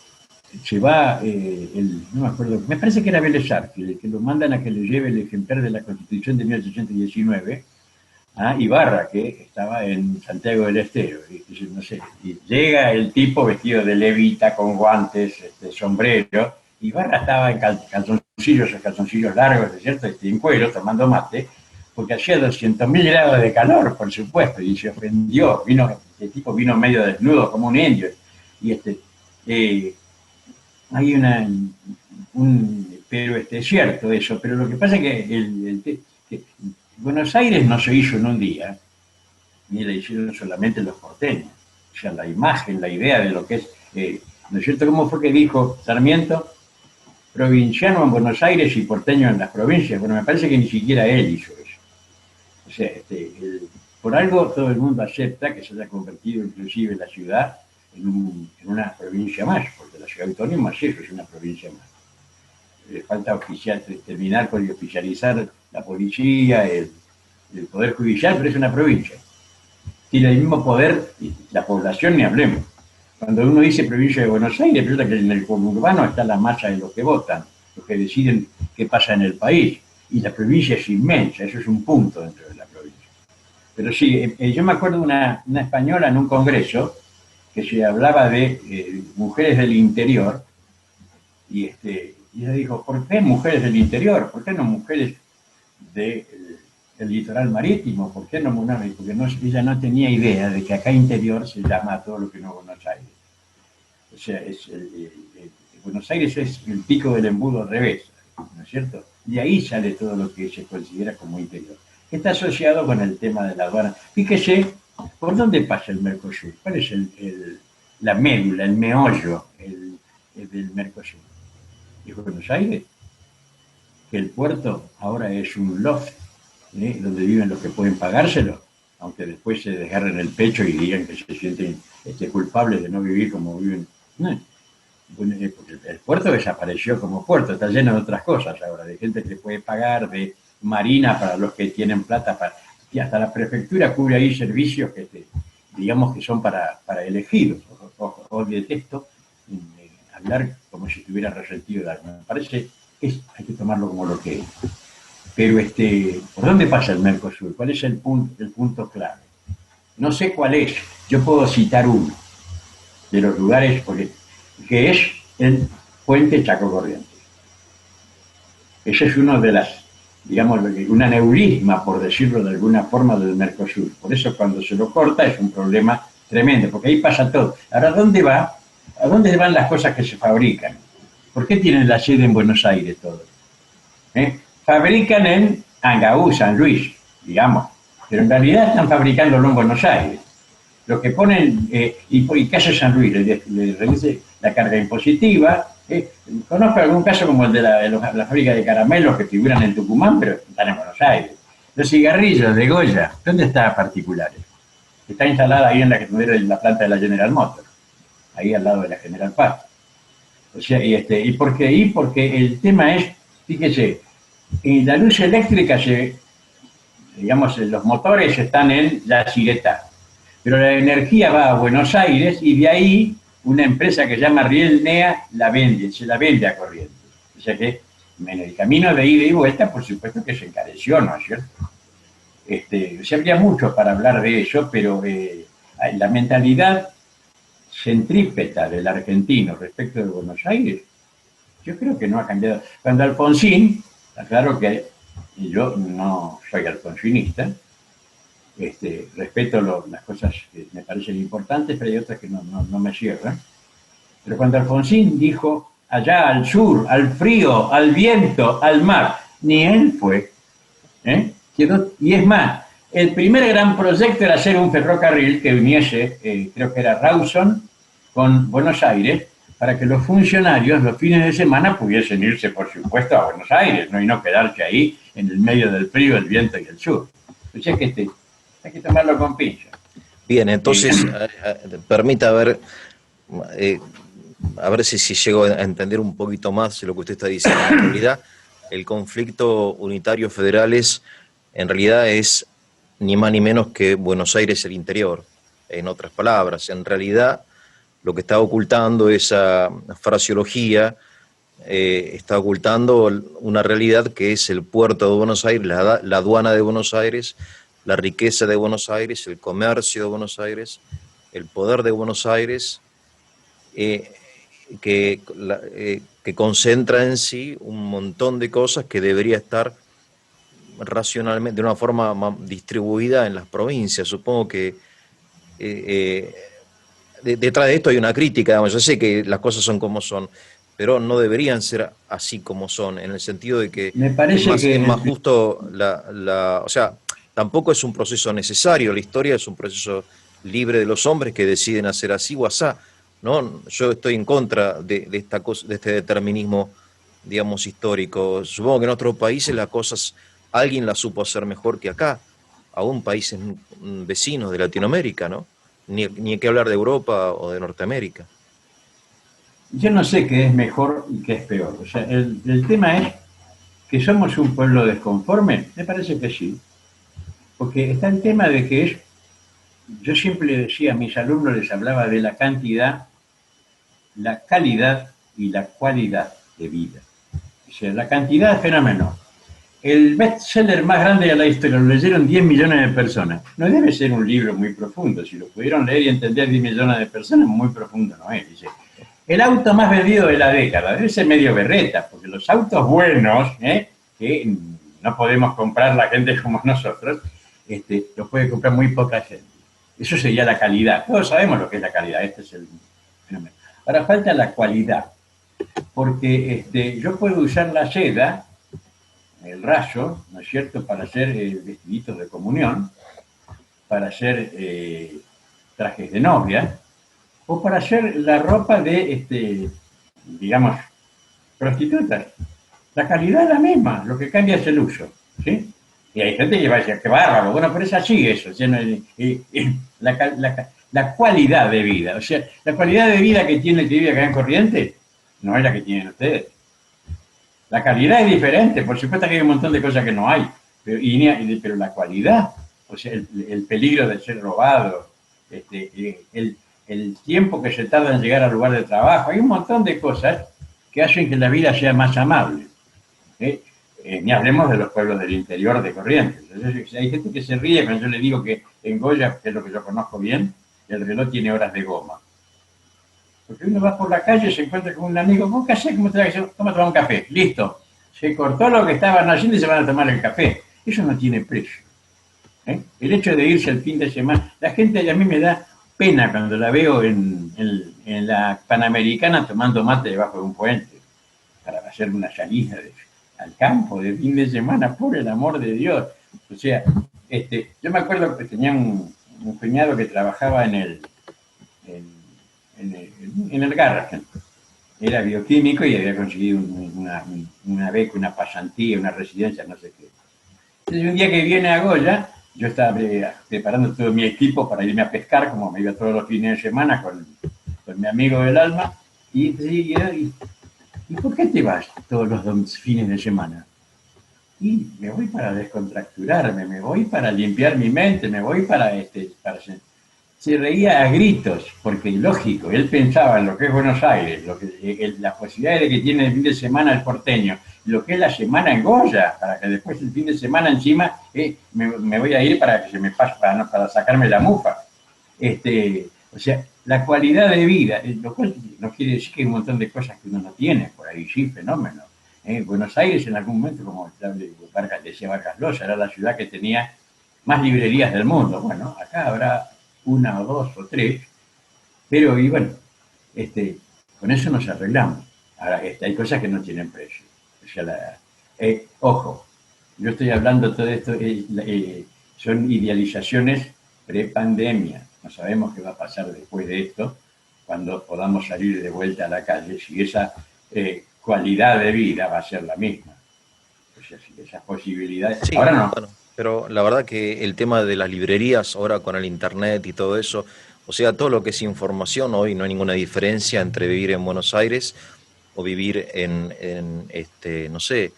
se va, no me acuerdo, me parece que era Vélez Arfield, que lo mandan a que le lleve el ejemplar de la Constitución de 1819 a Ibarra, que estaba en Santiago del Estero. Y, no sé, y llega el tipo vestido de levita, con guantes, sombrero. Ibarra estaba en calzoncillos largos, ¿es cierto? En cuero, tomando mate, porque hacía 200.000 grados de calor, por supuesto, y se ofendió. El tipo vino medio desnudo, como un indio. Y hay pero es cierto eso, pero lo que pasa es que Buenos Aires no se hizo en un día, ni la hicieron solamente los porteños. O sea, la imagen, la idea de lo que es, ¿no es cierto? ¿Cómo fue que dijo Sarmiento? Provinciano en Buenos Aires y porteño en las provincias. Bueno, me parece que ni siquiera él hizo eso. O sea, por algo todo el mundo acepta que se haya convertido inclusive la ciudad en una provincia más, porque la ciudad autónoma sí es una provincia más. Le falta terminar con oficializar la policía, el Poder Judicial, pero es una provincia. Tiene el mismo poder, la población ni hablemos. Cuando uno dice provincia de Buenos Aires, piensa que en el conurbano está la masa de los que votan, los que deciden qué pasa en el país. Y la provincia es inmensa, eso es un punto dentro de la provincia. Pero sí, yo me acuerdo de una española en un congreso que se hablaba de mujeres del interior, y ella dijo, ¿por qué mujeres del interior? ¿Por qué no mujeres del litoral marítimo? ¿Por qué no? Porque ella no tenía idea de que acá interior se llama todo lo que no es Buenos Aires. O sea, Buenos Aires es el pico del embudo al revés, ¿no es cierto? Y ahí sale todo lo que se considera como interior. Está asociado con el tema de la aduana. Fíjese, ¿por dónde pasa el Mercosur? ¿Cuál es la médula, el meollo del Mercosur? ¿Es Buenos Aires? Que el puerto ahora es un loft, donde viven los que pueden pagárselo, aunque después se desgarren el pecho y digan que se sienten culpables de no vivir como viven. No. Bueno, el puerto desapareció como puerto, está lleno de otras cosas ahora, de gente que puede pagar, de marina para los que tienen plata, y hasta la prefectura cubre ahí servicios que digamos que son para elegidos. O detesto hablar como si estuviera resentido de algo. Me parece que hay que tomarlo como lo que es. Pero ¿por dónde pasa el Mercosur? ¿Cuál es el punto clave? No sé cuál es. Yo puedo citar uno de los lugares que es el puente Chaco Corrientes. Ese es uno de digamos, un aneurisma, por decirlo de alguna forma, del Mercosur. Por eso cuando se lo corta es un problema tremendo, porque ahí pasa todo. Ahora, ¿dónde va? ¿A dónde van las cosas que se fabrican? ¿Por qué tienen la sede en Buenos Aires todo? Fabrican en Angaú, San Luis, digamos, pero en realidad están fabricándolo en Buenos Aires. Lo que ponen, y ¿qué hace San Luis? Le reduce la carga impositiva. Conozco algún caso como el de la fábrica de caramelos que figuran en Tucumán, pero están en Buenos Aires. Los cigarrillos de Goya, ¿dónde está Particulares? Está instalada ahí en la planta de la General Motors, ahí al lado de la General Paz. O sea, ¿y por qué ahí? Porque el tema es, fíjese, la luz eléctrica digamos, los motores están en la Ciretá, pero la energía va a Buenos Aires y de ahí una empresa que se llama Riel NEA se la vende a Corrientes. O sea que en el camino de ida y vuelta, por supuesto que se encareció, ¿no es cierto? Se habría mucho para hablar de eso, pero la mentalidad centrípeta del argentino respecto de Buenos Aires, yo creo que no ha cambiado. Cuando Alfonsín, está claro que yo no soy alfonsinista, respeto las cosas que me parecen importantes, pero hay otras que no me cierran. Pero cuando Alfonsín dijo allá al sur, al frío, al viento, al mar, ni él fue. Y es más, el primer gran proyecto era hacer un ferrocarril que uniese, creo que era Rawson, con Buenos Aires, para que los funcionarios los fines de semana pudiesen irse, por supuesto, a Buenos Aires, ¿no? Y no quedarse ahí en el medio del frío, el viento y el sur. O sea que hay que tomarlo con pinza. Bien, entonces, permita ver, a ver si llego a entender un poquito más lo que usted está diciendo. En realidad, el conflicto unitario federales en realidad es ni más ni menos que Buenos Aires el interior. En otras palabras, en realidad lo que está ocultando esa fraseología, está ocultando una realidad que es el puerto de Buenos Aires, la aduana de Buenos Aires, la riqueza de Buenos Aires, el comercio de Buenos Aires, el poder de Buenos Aires, eh, que concentra en sí un montón de cosas que debería estar racionalmente, de una forma distribuida en las provincias. Supongo que detrás de esto hay una crítica, digamos. Yo sé que las cosas son como son, pero no deberían ser así como son, en el sentido de que Me parece es que más justo o sea, tampoco es un proceso necesario, la historia es un proceso libre de los hombres que deciden hacer así o asá, ¿no? Yo estoy en contra de esta cosa, de este determinismo, digamos, histórico. Supongo que en otros países las cosas, alguien las supo hacer mejor que acá, aún países vecinos de Latinoamérica, ¿no? Ni hay que hablar de Europa o de Norteamérica. yo no sé qué es mejor y qué es peor. O sea, el tema es que somos un pueblo desconforme. Me parece que sí. Porque está el tema de que es, yo siempre le decía a mis alumnos, les hablaba de la cantidad, la calidad y la cualidad de vida. O sea, la cantidad es fenómeno. El bestseller más grande de la historia lo leyeron 10 millones de personas. No debe ser un libro muy profundo. Si lo pudieron leer y entender 10 millones de personas, muy profundo no es. Dice, el auto más vendido de la década debe ser medio berreta, porque los autos buenos, que no podemos comprar la gente como nosotros, los puede comprar muy poca gente. Eso sería la calidad. Todos sabemos lo que es la calidad. Este es el fenómeno. Ahora falta la cualidad, porque yo puedo usar la seda, el raso, ¿no es cierto?, para hacer vestiditos de comunión, para hacer trajes de novia, o para hacer la ropa de, digamos, prostitutas. La calidad es la misma, lo que cambia es el uso, ¿sí? Y hay gente que va a decir, qué bárbaro, bueno, pero es así eso, ¿sí? La cualidad de vida, o sea, la cualidad de vida que tiene el que vive acá en Corrientes no es la que tienen ustedes. La calidad es diferente, por supuesto que hay un montón de cosas que no hay, pero la cualidad, o sea, el peligro de ser robado, el tiempo que se tarda en llegar al lugar de trabajo, hay un montón de cosas que hacen que la vida sea más amable. Ni hablemos de los pueblos del interior de Corrientes. Entonces, hay gente que se ríe cuando yo le digo que en Goya, que es lo que yo conozco bien, el reloj tiene horas de goma. Porque uno va por la calle, se encuentra con un amigo, ¿cómo qué haces? ¿Cómo te va a decir? Toma a tomar un café. Listo. Se cortó lo que estaban haciendo y se van a tomar el café. Eso no tiene precio. El hecho de irse el fin de semana, la gente a mí me da pena cuando la veo en la Panamericana tomando mate debajo de un puente para hacer una salida al campo de fin de semana, por el amor de Dios. O sea, yo me acuerdo que tenía un cuñado que trabajaba en, en el Garrahan. Era bioquímico y había conseguido una beca, una pasantía, una residencia, no sé qué. Entonces, un día que viene a Goya, yo estaba preparando todo mi equipo para irme a pescar, como me iba todos los fines de semana con mi amigo del alma, y ¿por qué te vas todos los fines de semana? Y me voy para descontracturarme, me voy para limpiar mi mente, me voy para se reía a gritos, porque lógico, él pensaba en lo que es Buenos Aires, las posibilidades que tiene el fin de semana el porteño, lo que es la semana en Goya, para que después el fin de semana encima me voy a ir para que se me pase, para sacarme la mufa. O sea, la cualidad de vida, lo cual no quiere decir que hay un montón de cosas que uno no tiene, por ahí sí, fenómenos. Buenos Aires en algún momento, como decía Vargas Llosa, era la ciudad que tenía más librerías del mundo. Bueno, acá habrá una o dos o tres, pero y bueno, con eso nos arreglamos. Ahora, hay cosas que no tienen precio. O sea, ojo, yo estoy hablando todo esto, son idealizaciones pre-pandemia. No sabemos qué va a pasar después de esto, cuando podamos salir de vuelta a la calle, si esa cualidad de vida va a ser la misma. O sea, si esas posibilidades... Sí, Ahora no. bueno, pero la verdad que el tema de las librerías ahora con el internet y todo eso, o sea, todo lo que es información, hoy no hay ninguna diferencia entre vivir en Buenos Aires o vivir no sé,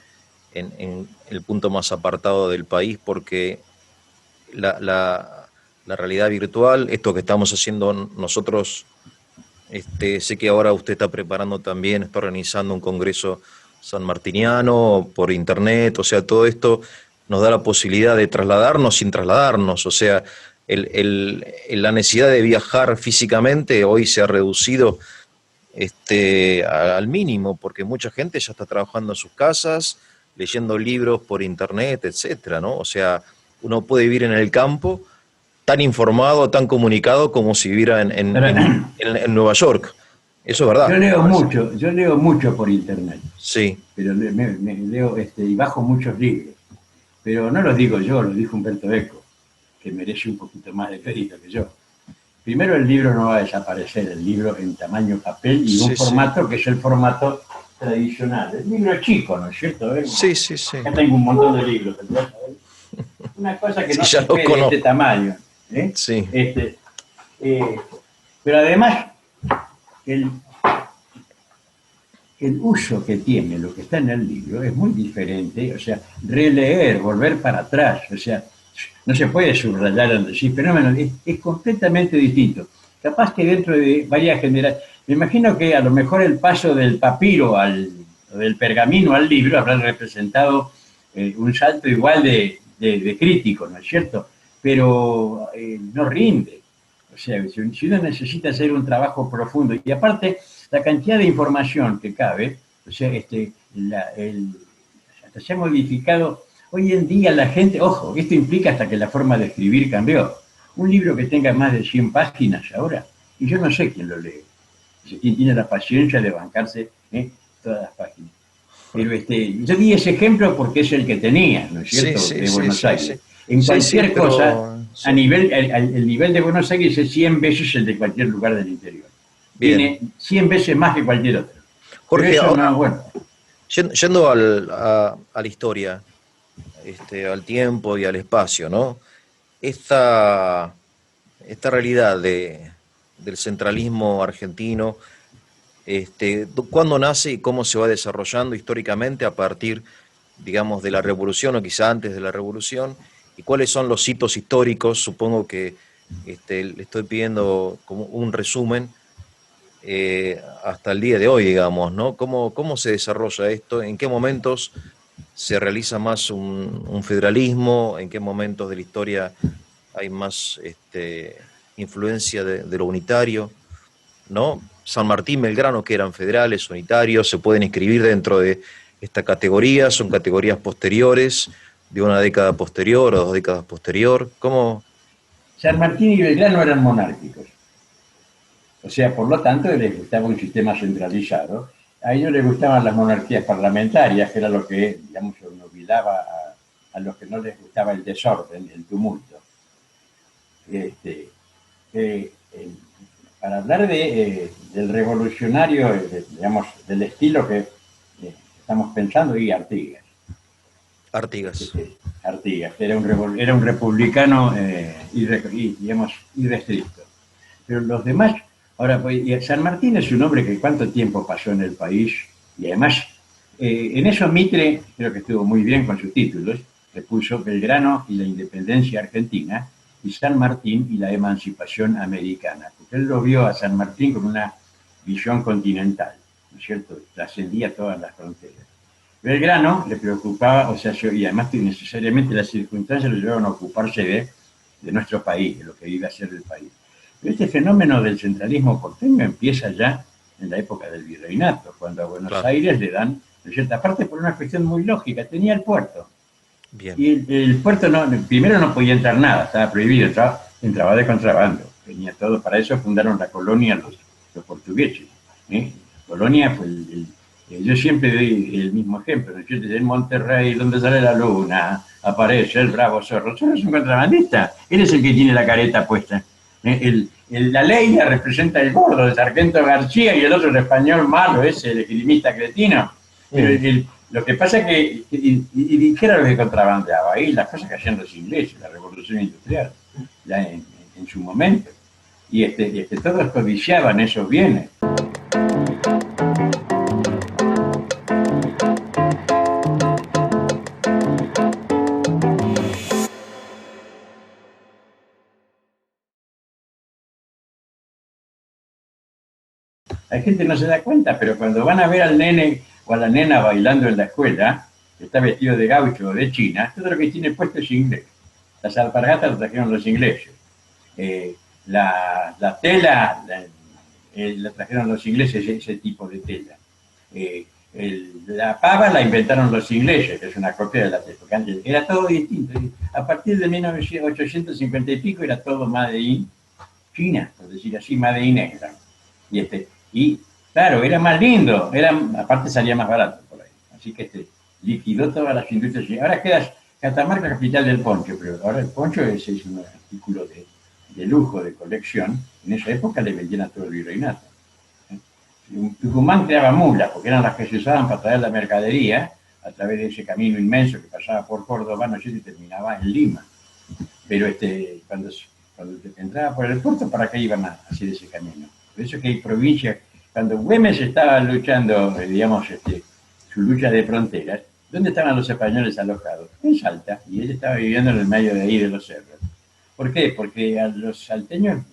en el punto más apartado del país, porque la realidad virtual, esto que estamos haciendo nosotros Sé que ahora usted está preparando también, está organizando un congreso sanmartiniano por internet, o sea, todo esto nos da la posibilidad de trasladarnos sin trasladarnos, o sea, la necesidad de viajar físicamente hoy se ha reducido al mínimo, porque mucha gente ya está trabajando en sus casas, leyendo libros por internet, etcétera, ¿no? O sea, uno puede vivir en el campo tan informado, tan comunicado como si viviera Pero, en Nueva York. Eso es verdad, me parece. yo leo mucho por internet, Sí, pero me leo y bajo muchos libros. Pero no los digo yo, lo dijo Humberto Eco, que merece un poquito más de crédito que yo. Primero, el libro no va a desaparecer, el libro en tamaño papel y un sí, sí. formato que es el formato tradicional. El libro es chico, ¿no es cierto? Sí, sí, sí. Acá tengo un montón de libros. Una cosa que Sí, no ya se lo ve de este conozco. tamaño. ¿Eh? Sí, Este, eh, pero además, el, el uso que tiene lo que está en el libro es muy diferente, o sea, releer, volver para atrás, o sea, no se puede subrayar el fenómeno, es completamente distinto. Capaz que dentro de varias generaciones, me imagino que a lo mejor el paso del papiro del pergamino al libro habrá representado un salto igual de crítico, ¿no es cierto? Pero no rinde. O sea, si uno necesita hacer un trabajo profundo, y aparte, la cantidad de información que cabe, o sea, hasta se ha modificado. Hoy en día la gente, ojo, esto implica hasta que la forma de escribir cambió. Un libro que tenga más de 100 páginas ahora, y yo no sé quién lo lee, quién tiene la paciencia de bancarse todas las páginas. Pero yo di ese ejemplo porque es el que tenía, ¿no es sí, cierto?, sí, de sí, Buenos sí, Aires. sí. En Sí, sí, cualquier cosa, pero sí. el nivel de Buenos Aires es 100 veces el de cualquier lugar del interior. Bien. Tiene 100 veces más que cualquier otro. Pero Jorge, eso ahora, no, bueno, yendo a la historia, al tiempo y al espacio, ¿no? Esta, esta realidad del centralismo argentino, ¿cuándo nace y cómo se va desarrollando históricamente a partir, digamos, de la revolución o quizá antes de la revolución? ¿Y cuáles son los hitos históricos? Supongo que le estoy pidiendo como un resumen hasta el día de hoy, digamos, ¿no? ¿Cómo se desarrolla esto? ¿En qué momentos se realiza más un federalismo? ¿En qué momentos de la historia hay más influencia de lo unitario? ¿No? San Martín, Belgrano, que eran federales, unitarios, se pueden inscribir dentro de esta categoría, son categorías posteriores, de una década posterior o 2 décadas posterior. ¿Cómo? San Martín y Belgrano eran monárquicos. O sea, por lo tanto, les gustaba un sistema centralizado. A ellos les gustaban las monarquías parlamentarias, que era lo que, digamos, obnubilaba a los que no les gustaba el desorden, el tumulto. Este, eh, eh, para hablar del revolucionario, digamos, del estilo que estamos pensando, y Artigas. Artigas. Artigas era un republicano digamos, irrestricto. Pero los demás, ahora, pues, San Martín es un hombre que cuánto tiempo pasó en el país, y además, en eso Mitre creo que estuvo muy bien con sus títulos, le puso Belgrano y la independencia argentina, y San Martín y la emancipación americana, porque él lo vio a San Martín con una visión continental, ¿no es cierto? Trascendía todas las fronteras. Belgrano le preocupaba, o sea, y además que necesariamente las circunstancias lo llevaron a ocuparse de nuestro país, de lo que iba a ser el país. Pero este fenómeno del centralismo porteño empieza ya en la época del virreinato, cuando a Buenos Claro. Aires le dan, de cierta parte, por una cuestión muy lógica, tenía el puerto. Bien. Y el puerto primero no podía entrar nada, estaba prohibido, entraba de contrabando, tenía todo. Para eso fundaron la colonia los portugueses. ¿eh? Colonia fue yo siempre doy el mismo ejemplo, ¿no? En Monterrey, donde sale la luna, aparece el bravo zorro. El zorro es un contrabandista, él es el que tiene la careta puesta. La ley la representa el gordo, el sargento García, y el otro, el español malo, ese, el esgrimista cretino. Pero Mm. lo que pasa es que, ¿qué era lo que contrabandeaba? Ahí las cosas que hacían los ingleses, la revolución industrial, en su momento. Y todos codiciaban esos bienes. Hay gente que no se da cuenta, pero cuando van a ver al nene o a la nena bailando en la escuela, que está vestido de gaucho o de china, todo lo que tiene puesto es inglés. Las alpargatas las trajeron los ingleses. La tela la trajeron los ingleses, ese tipo de tela. La pava la inventaron los ingleses, que es una copia de la época. Era todo distinto. A partir de 1850 y pico era todo Made in China, por decir así, Made in England. Y claro, era más lindo, aparte salía más barato por ahí. Así que liquidó todas las industrias. Ahora queda Catamarca, capital del poncho, pero ahora el poncho es un artículo de lujo, de colección. En esa época le vendían a todo el virreinato. Tucumán creaba mulas, porque eran las que se usaban para traer la mercadería a través de ese camino inmenso que pasaba por Córdoba, no sé si terminaba en Lima. Pero cuando entraba por el puerto, ¿para qué iban a hacer ese camino? Por eso que hay provincias, cuando Güemes estaba luchando, digamos, su lucha de fronteras, ¿dónde estaban los españoles alojados? En Salta, y él estaba viviendo en el medio de ahí de los cerros. ¿Por qué? Porque a los salteños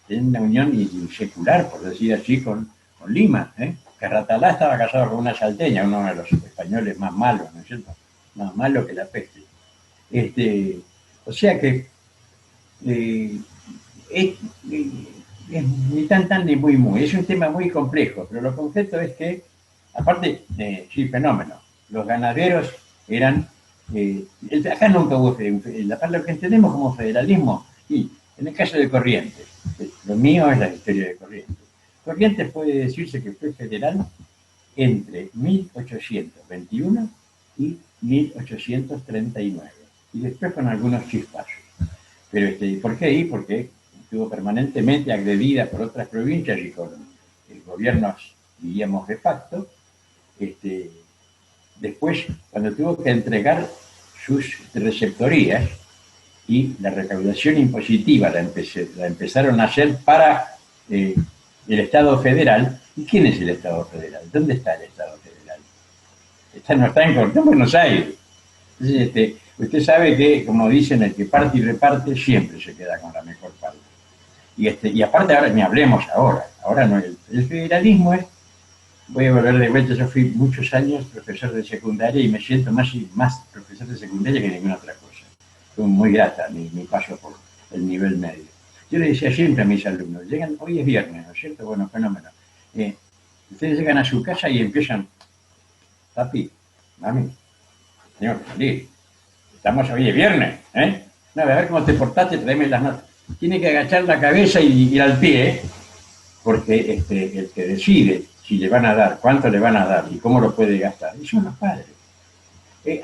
tienen una unión secular, por decir así, con Lima. Carratalá estaba casado con una salteña, uno de los españoles más malos, ¿no es cierto? Más malo que la peste. O sea que es ni tan ni muy. Es un tema muy complejo, pero lo concreto es que, aparte, sí, fenómeno. Los ganaderos eran... acá nunca hubo... Lo que entendemos como federalismo, y en el caso de Corrientes, lo mío es la historia de Corrientes. Corrientes puede decirse que fue federal entre 1821 y 1839, y después con algunos chispazos. Pero ¿por qué ahí? Porque estuvo permanentemente agredida por otras provincias y con gobiernos, diríamos, de facto. Después, cuando tuvo que entregar sus receptorías y la recaudación impositiva la empezaron a hacer para el Estado federal. ¿Y quién es el Estado federal? ¿Dónde está el Estado federal? No está en Buenos Aires. Entonces, usted sabe que, como dicen, el que parte y reparte siempre se queda con la mejor parte. Y aparte, ahora ni hablemos ahora. Ahora no, el federalismo es... Voy a volver de vuelta, yo fui muchos años profesor de secundaria y me siento más profesor de secundaria que ninguna otra cosa. Fue muy grata mi paso por el nivel medio. Yo le decía siempre a mis alumnos, hoy es viernes, ¿no es cierto? Bueno, fenómeno. Ustedes llegan a su casa y empiezan, papi, mami, tengo que salir. Hoy es viernes, ¿eh? No, a ver cómo te portaste, tráeme las notas. Tiene que agachar la cabeza y ir al pie, porque el que decide si le van a dar, cuánto le van a dar y cómo lo puede gastar, y son los padres.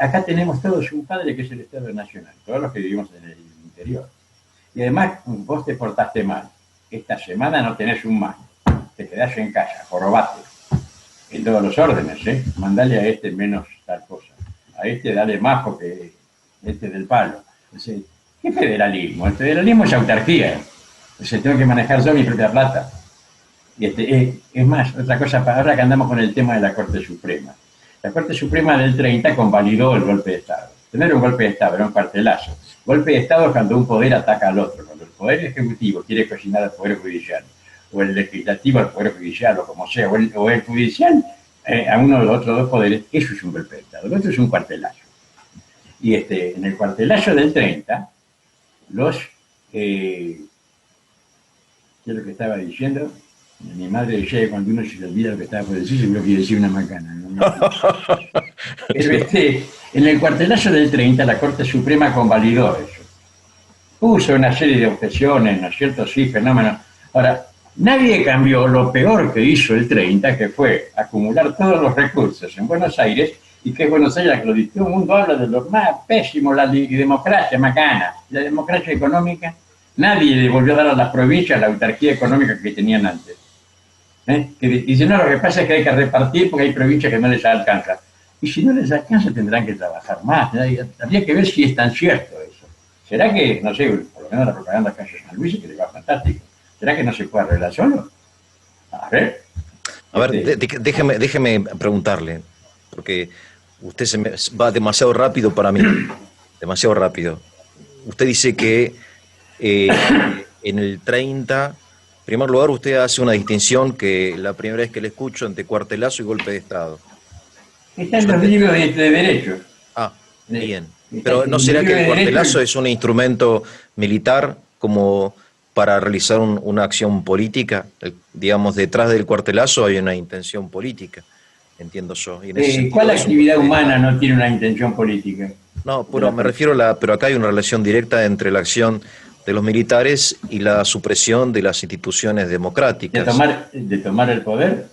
Acá tenemos todos un padre que es el Estado Nacional, todos los que vivimos en el interior. Y además, vos te portaste mal. Esta semana no tenés un más. Te quedás en casa, jorobate. En todos los órdenes, ¿eh? Mandale a este menos tal cosa. A este dale más porque este del palo. Entonces, ¿qué federalismo? El federalismo es autarquía. Entonces, tengo que manejar yo mi propia plata. Y es más, otra cosa, ahora que andamos con el tema de la Corte Suprema. La Corte Suprema del 30 convalidó el golpe de Estado. Tener un golpe de Estado era un cartelazo. Golpe de Estado es cuando un poder ataca al otro, cuando el Poder Ejecutivo quiere cocinar al Poder Judicial, o el Legislativo al Poder Judicial, o como sea, o el Judicial a uno de los otros dos poderes. Eso es un golpe de Estado. Lo otro es un cuartelazo. Y en el cuartelazo del 30, ¿qué es lo que estaba diciendo? Mi madre decía que cuando uno se le olvida lo que estaba por decir, seguro que iba a decir una macana. Pero en el cuartelazo del 30, la Corte Suprema convalidó eso. Puso una serie de objeciones, ¿no es cierto? Sí, fenómenos. Ahora, nadie cambió lo peor que hizo el 30, que fue acumular todos los recursos en Buenos Aires, y que Buenos Aires, que lo dice, todo el mundo habla de lo más pésimo, la democracia macana, la democracia económica. Nadie le volvió a dar a las provincias la autarquía económica que tenían antes. Que dicen, no, lo que pasa es que hay que repartir porque hay provincias que no les alcanza. Y si no les alcanza, tendrán que trabajar más. Habría que ver si es tan cierto eso. ¿Será que, no sé, por lo menos la propaganda acá en San Luis, que le va fantástico? ¿Será que no se puede arreglar solo? A ver. Déjeme preguntarle, porque usted va demasiado rápido para mí. Demasiado rápido. Usted dice que en el 30 primer lugar, usted hace una distinción que la primera vez que le escucho entre cuartelazo y golpe de Estado. Está en Yo los ente- libros de derecho. Bien. Pero En ¿no los será que libros el de cuartelazo derecho. es un instrumento militar como para realizar una acción política? Digamos, detrás del cuartelazo hay una intención política, entiendo yo. Y en ese ¿Cuál sentido es un actividad golpe de humana Estado. no tiene una intención política No, de bueno, la me refiero pero acá hay una relación directa entre la acción de los militares y la supresión de las instituciones democráticas. de tomar el poder?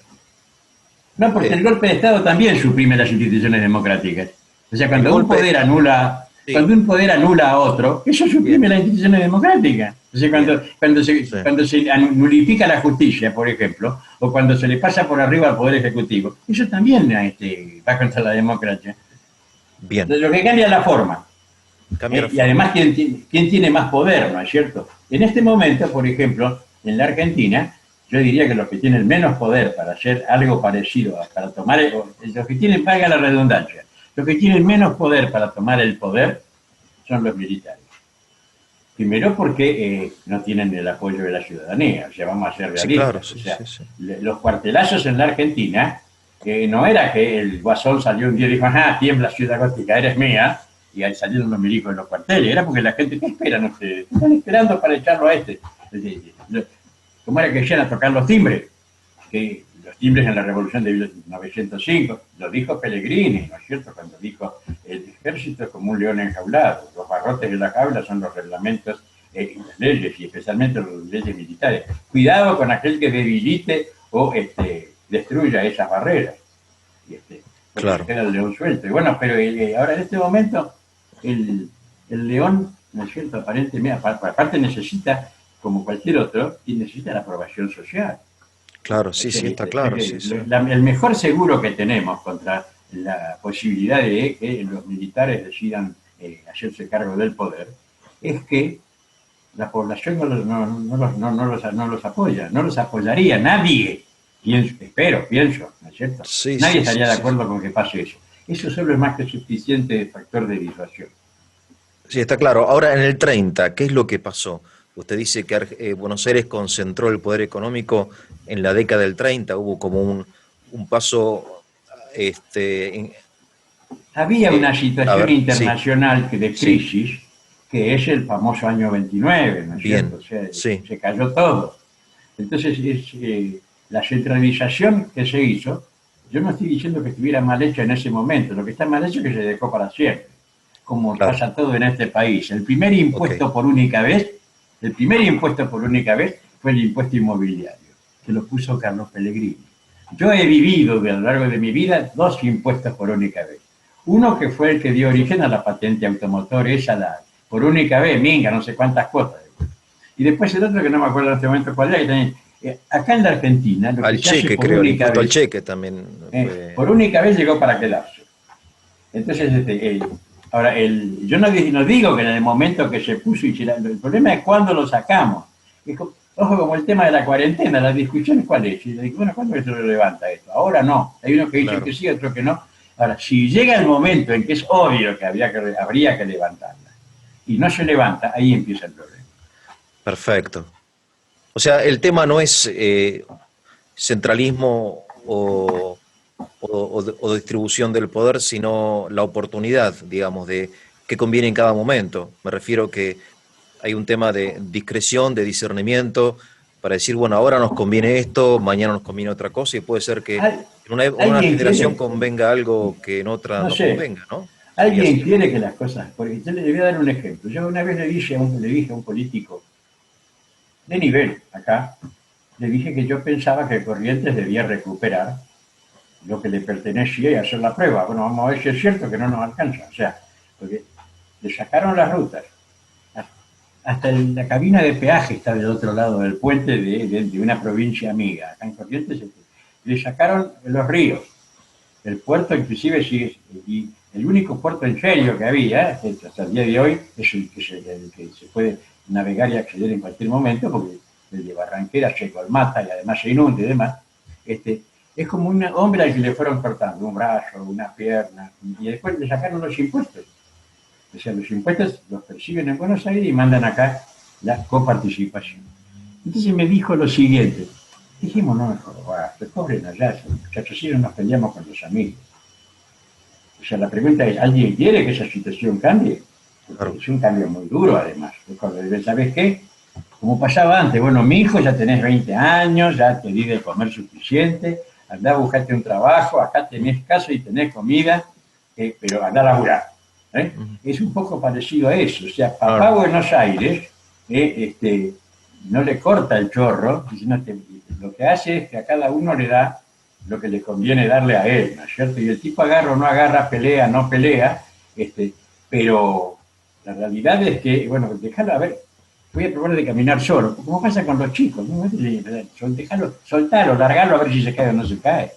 No, porque Eh, el golpe de Estado también suprime las instituciones democráticas. O sea, el golpe de Estado, sí, cuando un poder anula a otro, eso suprime bien, las instituciones democráticas. O sea, bien, sí, cuando se nulifica la justicia, por ejemplo, o cuando se le pasa por arriba al poder ejecutivo, eso también va contra la democracia. bien, Lo que cambia es la forma. cambia la Y forma. además, ¿quién tiene más poder, no es cierto? En este momento, por ejemplo, en la Argentina, yo diría que los que tienen menos poder para hacer algo parecido, para tomar, los que tienen, valga la redundancia, los que tienen menos poder para tomar el poder son los militares. Primero porque no tienen el apoyo de la ciudadanía, o sea, vamos a ser Sí, claro, realistas. O sí, sea, sí, sí. los cuartelazos en la Argentina no era que el guasón salió un día y dijo, ah, tiembla Ciudad Gótica, eres mía, y ahí salieron los milicos en los cuarteles, era porque la gente, ¿qué esperan ustedes? ¿Qué están esperando para echarlo a este? ¿Cómo era que decían a tocar los timbres? Que los timbres en la Revolución de 1905, lo dijo Pellegrini, ¿no es cierto? Cuando dijo, el ejército es como un león enjaulado, los barrotes de la jaula son los reglamentos y las leyes, y especialmente las leyes militares. Cuidado con aquel que debilite o destruya esas barreras, porque Claro, queda el león suelto. Y bueno, pero ahora en este momento el león, ¿no es cierto? Aparentemente, aparte necesita, como cualquier otro, y necesita la aprobación social. claro, sí, sí, está claro, sí, sí. El mejor seguro que tenemos contra la posibilidad de que los militares decidan hacerse cargo del poder es que la población no los apoya, no los apoyaría nadie. Pienso, ¿no es cierto? Sí, Nadie sí, sí, estaría de sí. acuerdo con que pase eso. Eso solo es más que suficiente factor de disuasión. Sí, está claro. Ahora, en el 30, ¿qué es lo que pasó? Usted dice que Buenos Aires concentró el poder económico en la década del 30, hubo como un paso, este, Había una a situación ver, sí, internacional de sí, crisis, que es el famoso año 29, ¿no es cierto? bien, O sea, sí, se cayó todo. Entonces, la centralización que se hizo, yo no estoy diciendo que estuviera mal hecha en ese momento, lo que está mal hecho es que se dejó para siempre, como claro, pasa todo en este país. ok, El primer impuesto por única vez fue el impuesto inmobiliario, que lo puso Carlos Pellegrini. Yo he vivido a lo largo de mi vida dos impuestos por única vez. Uno que fue el que dio origen a la patente automotor, por única vez, minga, no sé cuántas cuotas. Y después el otro que no me acuerdo en este momento cuál era, que también, acá en la Argentina lo que al se hace cheque por creo, el única impuesto al vez, cheque también fue, por única vez llegó para quedarse. Entonces, ahora, yo no digo que en el momento que se puso, el problema es cuándo lo sacamos. Ojo, como el tema de la cuarentena, la discusión es cuál es. Y digo, bueno, ¿cuándo se lo levanta esto? Ahora no. Hay unos que dicen que claro, sí, otros que no. Ahora, si llega el momento en que es obvio que habría que levantarla y no se levanta, ahí empieza el problema. perfecto. O sea, el tema no es centralismo o distribución del poder, sino la oportunidad, digamos, de qué conviene en cada momento. Me refiero que hay un tema de discreción, de discernimiento, para decir, bueno, ahora nos conviene esto, mañana nos conviene otra cosa, y puede ser que en una ¿Alguien generación quiere? convenga algo que en otra No no sé. convenga, ¿no? Sería ¿Alguien así. quiere que las cosas.? Porque yo le voy a dar un ejemplo. Yo una vez le dije a un político de nivel acá, le dije que yo pensaba que Corrientes debía recuperar lo que le pertenecía y hacer la prueba. Bueno, vamos a ver si es cierto que no nos alcanza. O sea, porque le sacaron las rutas. Hasta la cabina de peaje está del otro lado del puente de una provincia amiga. Acá en Corrientes le sacaron los ríos. El puerto inclusive sigue, y el único puerto en serio que había, hasta el día de hoy, es el que se puede navegar y acceder en cualquier momento, porque el de Barranquera se colmata y además se inunda y demás. Es como un hombre al que le fueron cortando un brazo, una pierna, y después le sacaron los impuestos. O sea, los impuestos los perciben en Buenos Aires y mandan acá la coparticipación. Entonces me dijo lo siguiente. Dijimos, no, mejor, cobren allá, muchachos, si no nos peleamos con los amigos. O sea, la pregunta es, ¿alguien quiere que esa situación cambie? Porque claro. es un cambio muy duro, además. ¿Sabes qué? Como pasaba antes, bueno, mi hijo, ya tenés 20 años, ya te di de comer suficiente, andá a buscarte un trabajo, acá tenés casa y tenés comida, pero andá a laburar. ¿Eh? Ujú. Es un poco parecido a eso. O sea, papá Claro, Buenos Aires no le corta el chorro, sino que lo que hace es que a cada uno le da lo que le conviene darle a él, ¿no es cierto? Y el tipo agarra o no agarra, pelea, no pelea, pero la realidad es que, bueno, déjalo a ver, voy a probar de caminar solo, como pasa con los chicos, ¿no? Déjalo, soltalo, largarlo a ver si se cae o no se cae.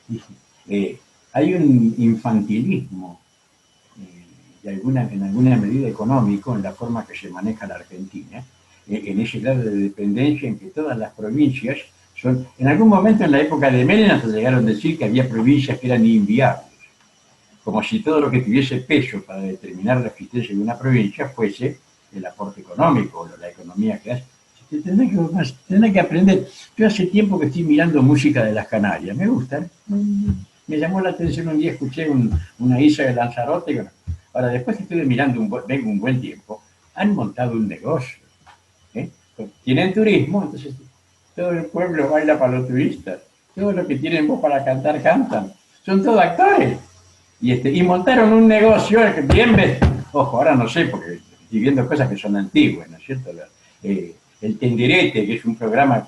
Y, hay un infantilismo en alguna medida económico en la forma que se maneja la Argentina, en ese grado de dependencia en que todas las provincias son, en algún momento en la época de Menem hasta llegaron a decir que había provincias que eran inviables, como si todo lo que tuviese peso para determinar la existencia de una provincia fuese el aporte económico o la economía que hace. Tendrá que aprender. Yo hace tiempo que estoy mirando música de las Canarias, me gusta. Me llamó la atención un día, escuché una Isa de Lanzarote. Y bueno, ahora, después que estuve mirando un buen tiempo, han montado un negocio. ¿Eh? Tienen turismo, entonces todo el pueblo baila para los turistas. Todo lo que tienen voz para cantar, cantan. Son todos actores. Y montaron un negocio bien ojo, ahora no sé, porque estoy viendo cosas que son antiguas, ¿no es cierto? El Tenderete, que es un programa,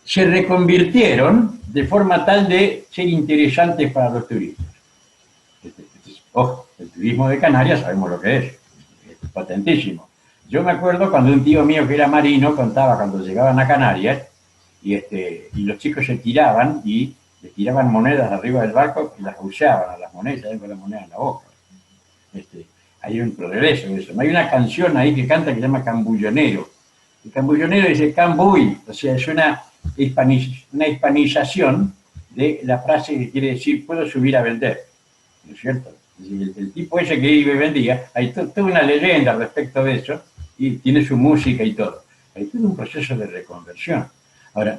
se reconvirtieron de forma tal de ser interesantes para los turistas. Ojo, el turismo de Canarias sabemos lo que es potentísimo. Yo me acuerdo cuando un tío mío que era marino contaba cuando llegaban a Canarias y los chicos se tiraban y le tiraban monedas arriba del barco y las usaban a las monedas, con las monedas en la boca. Hay un progreso de eso. Hay una canción ahí que canta que se llama Cambullonero. El cambullonero dice Cambuy, o sea, es una hispanización de la frase que quiere decir puedo subir a vender, ¿no es cierto? El tipo ese que vive vendía, hay toda una leyenda respecto de eso y tiene su música y todo. Hay todo un proceso de reconversión. Ahora,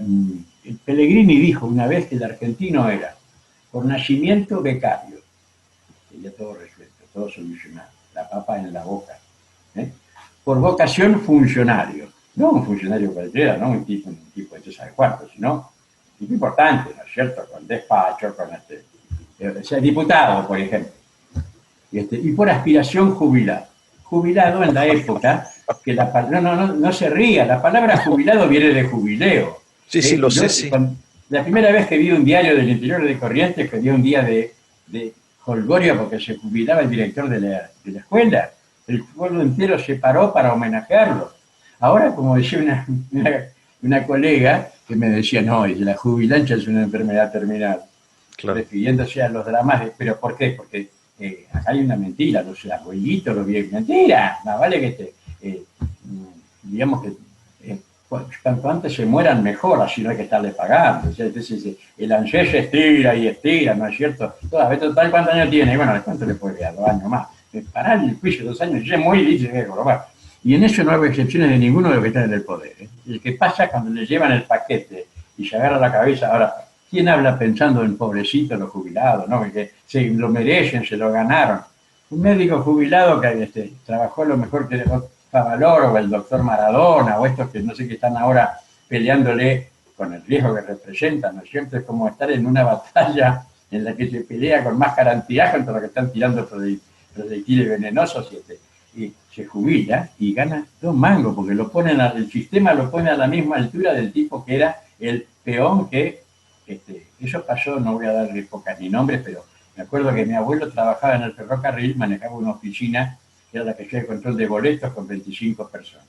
Pellegrini dijo una vez que el argentino era por nacimiento becario, que ya todo resuelto, todo solucionado, la papa en la boca. ¿Eh? Por vocación funcionario, no un funcionario cualquiera, no un tipo de 3 sino un tipo importante, ¿no es cierto? Con despacho, con o sea, diputado, por ejemplo. Y por aspiración jubilado. Jubilado en la época que no se ría, la palabra jubilado viene de jubileo. sí, sí, lo Yo, sé, sí. la primera vez que vi un diario del interior de Corrientes, que dio un día de jolgorio porque se jubilaba el director de la escuela, el pueblo entero se paró para homenajearlo. Ahora, como decía una colega que me decía, no, la jubilancia es una enfermedad terminal, Claro. refiriéndose a los dramas, pero ¿por qué? Porque acá hay una mentira, los abuelitos, los viejos, mentira, más vale que digamos que cuanto antes se mueran mejor, así no hay que estarles pagando. O sea, entonces el ANSES se estira y estira, ¿no es cierto? Toda total, ¿cuántos años tiene? Bueno, ¿cuánto le puede quedar? 2 años más. Parar el juicio 2 años, ya es muy difícil de robar. Y en eso no hago excepciones de ninguno de los que están en el poder. El que pasa cuando le llevan el paquete y se agarra la cabeza, ahora, ¿quién habla pensando en pobrecitos los jubilados, no? Que se lo merecen, se lo ganaron. Un médico jubilado que trabajó lo mejor que Favaloro o el doctor Maradona o estos que no sé qué están ahora peleándole con el riesgo que representan, ¿no es cierto? Es como estar en una batalla en la que se pelea con más garantía contra los que están tirando proyectiles venenosos y se jubila y gana 2 mangos porque el sistema lo pone a la misma altura del tipo que era el peón que eso pasó, no voy a darle épocas ni nombres, pero me acuerdo que mi abuelo trabajaba en el ferrocarril, manejaba una oficina que era la que hacía el control de boletos con 25 personas.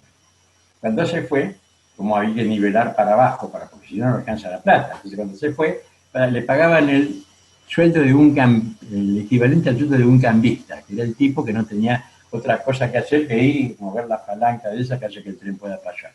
Cuando se fue, como había que nivelar para abajo, porque si no, no alcanza la plata. Entonces, cuando se fue, le pagaban el sueldo de el equivalente al sueldo de un cambista, que era el tipo que no tenía otra cosa que hacer que ir y mover la palanca de esa que hace que el tren pueda pasar.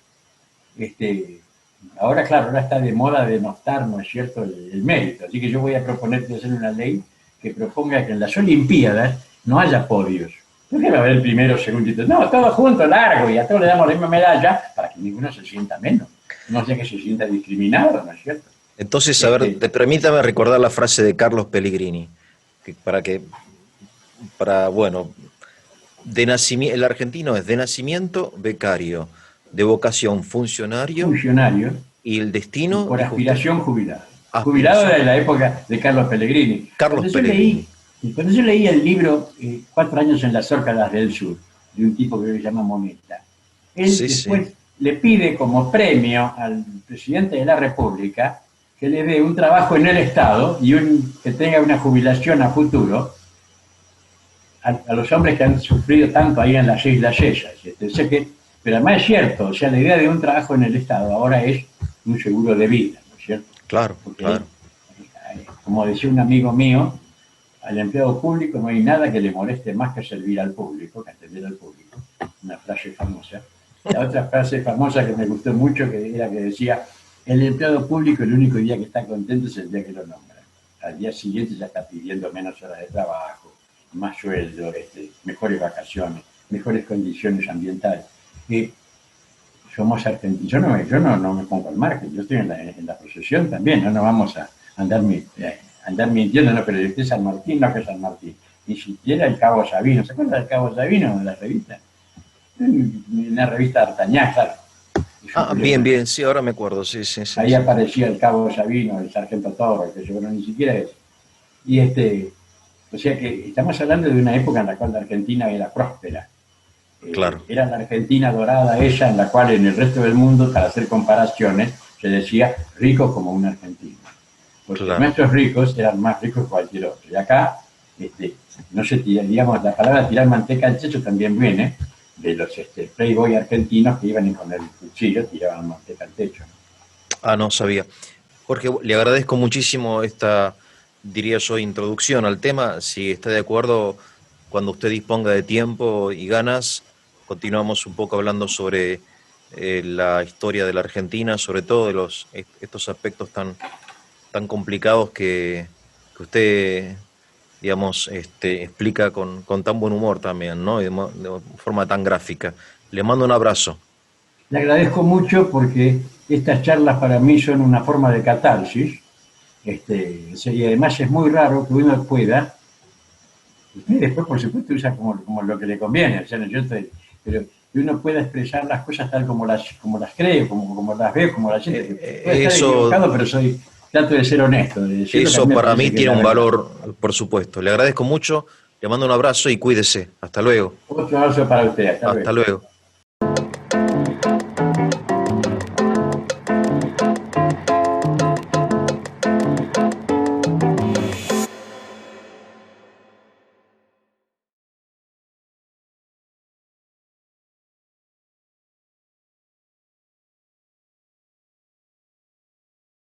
Ahora, claro, ahora está de moda denostar, ¿no es cierto?, el mérito. Así que yo voy a proponer de hacer una ley que proponga que en las Olimpiadas no haya podios, ¿Por qué va a haber el primero, segundo y tercero? No, todos juntos, largo, y a todos le damos la misma medalla para que ninguno se sienta menos. No sea que se sienta discriminado, ¿no es cierto? Entonces, a ver, Este, permítame recordar la frase de Carlos Pellegrini, bueno, el argentino es de nacimiento becario, de vocación funcionario funcionario y el y destino, por dijo usted, aspiración jubilado. Jubilado aspiración. de la época de Carlos Pellegrini. Carlos Pellegrini. Cuando yo leí el libro 4 años en las Órcadas del Sur, de un tipo que se llama Moneta, él Sí, sí. después le pide como premio al presidente de la República que le dé un trabajo en el Estado y que tenga una jubilación a futuro a los hombres que han sufrido tanto ahí en las islas esas. Pero además es cierto, o sea, la idea de un trabajo en el Estado ahora es un seguro de vida, ¿no es cierto? Claro, Porque, claro. como decía un amigo mío, al empleado público no hay nada que le moleste más que servir al público, que atender al público. Una frase famosa. La otra frase famosa que me gustó mucho que era que decía, el empleado público el único día que está contento es el día que lo nombran. Al día siguiente ya está pidiendo menos horas de trabajo, más sueldo, mejores vacaciones, mejores condiciones ambientales. Somos argentinos. Yo no me pongo al margen, yo estoy en la procesión también, no nos vamos a andar mintiendo, no, pero este San Martín, no que San Martín. Ni siquiera el Cabo Sabino. ¿Se acuerdan del Cabo Sabino de la revista? Una revista Artañá, claro. Bien, bien, sí, ahora me acuerdo, sí, sí, sí. Ahí Sí. aparecía el Cabo Sabino, el Sargento Torres, que yo no ni siquiera eso. Y o sea que estamos hablando de una época en la cual la Argentina era próspera. Claro, Era la Argentina dorada ella, en la cual en el resto del mundo, para hacer comparaciones, se decía rico como un argentino. Porque claro. nuestros ricos eran más ricos que cualquier otro. Y acá, no sé, digamos, la palabra tirar manteca al techo también viene de los playboy argentinos que iban y con el cuchillo tiraban manteca al techo. No sabía. Jorge, le agradezco muchísimo esta, diría yo, introducción al tema. Si está de acuerdo, cuando usted disponga de tiempo y ganas, continuamos un poco hablando sobre la historia de la Argentina, sobre todo de estos aspectos tan complicados que usted, digamos, explica con tan buen humor también, ¿no? Y de forma tan gráfica. Le mando un abrazo. Le agradezco mucho porque estas charlas para mí son una forma de catarsis. Y además es muy raro que uno pueda, y después por supuesto usa como lo que le conviene, o sea, pero que uno pueda expresar las cosas tal como las cree, como las ve, como las siente. Puede estar Eso, equivocado, pero trato de ser honesto, de decir lo que a eso mí me para parece mí que es tiene la un verdad. valor, por supuesto. Le agradezco mucho, le mando un abrazo y cuídese. Hasta luego. Otro abrazo para usted, hasta Hasta luego. luego.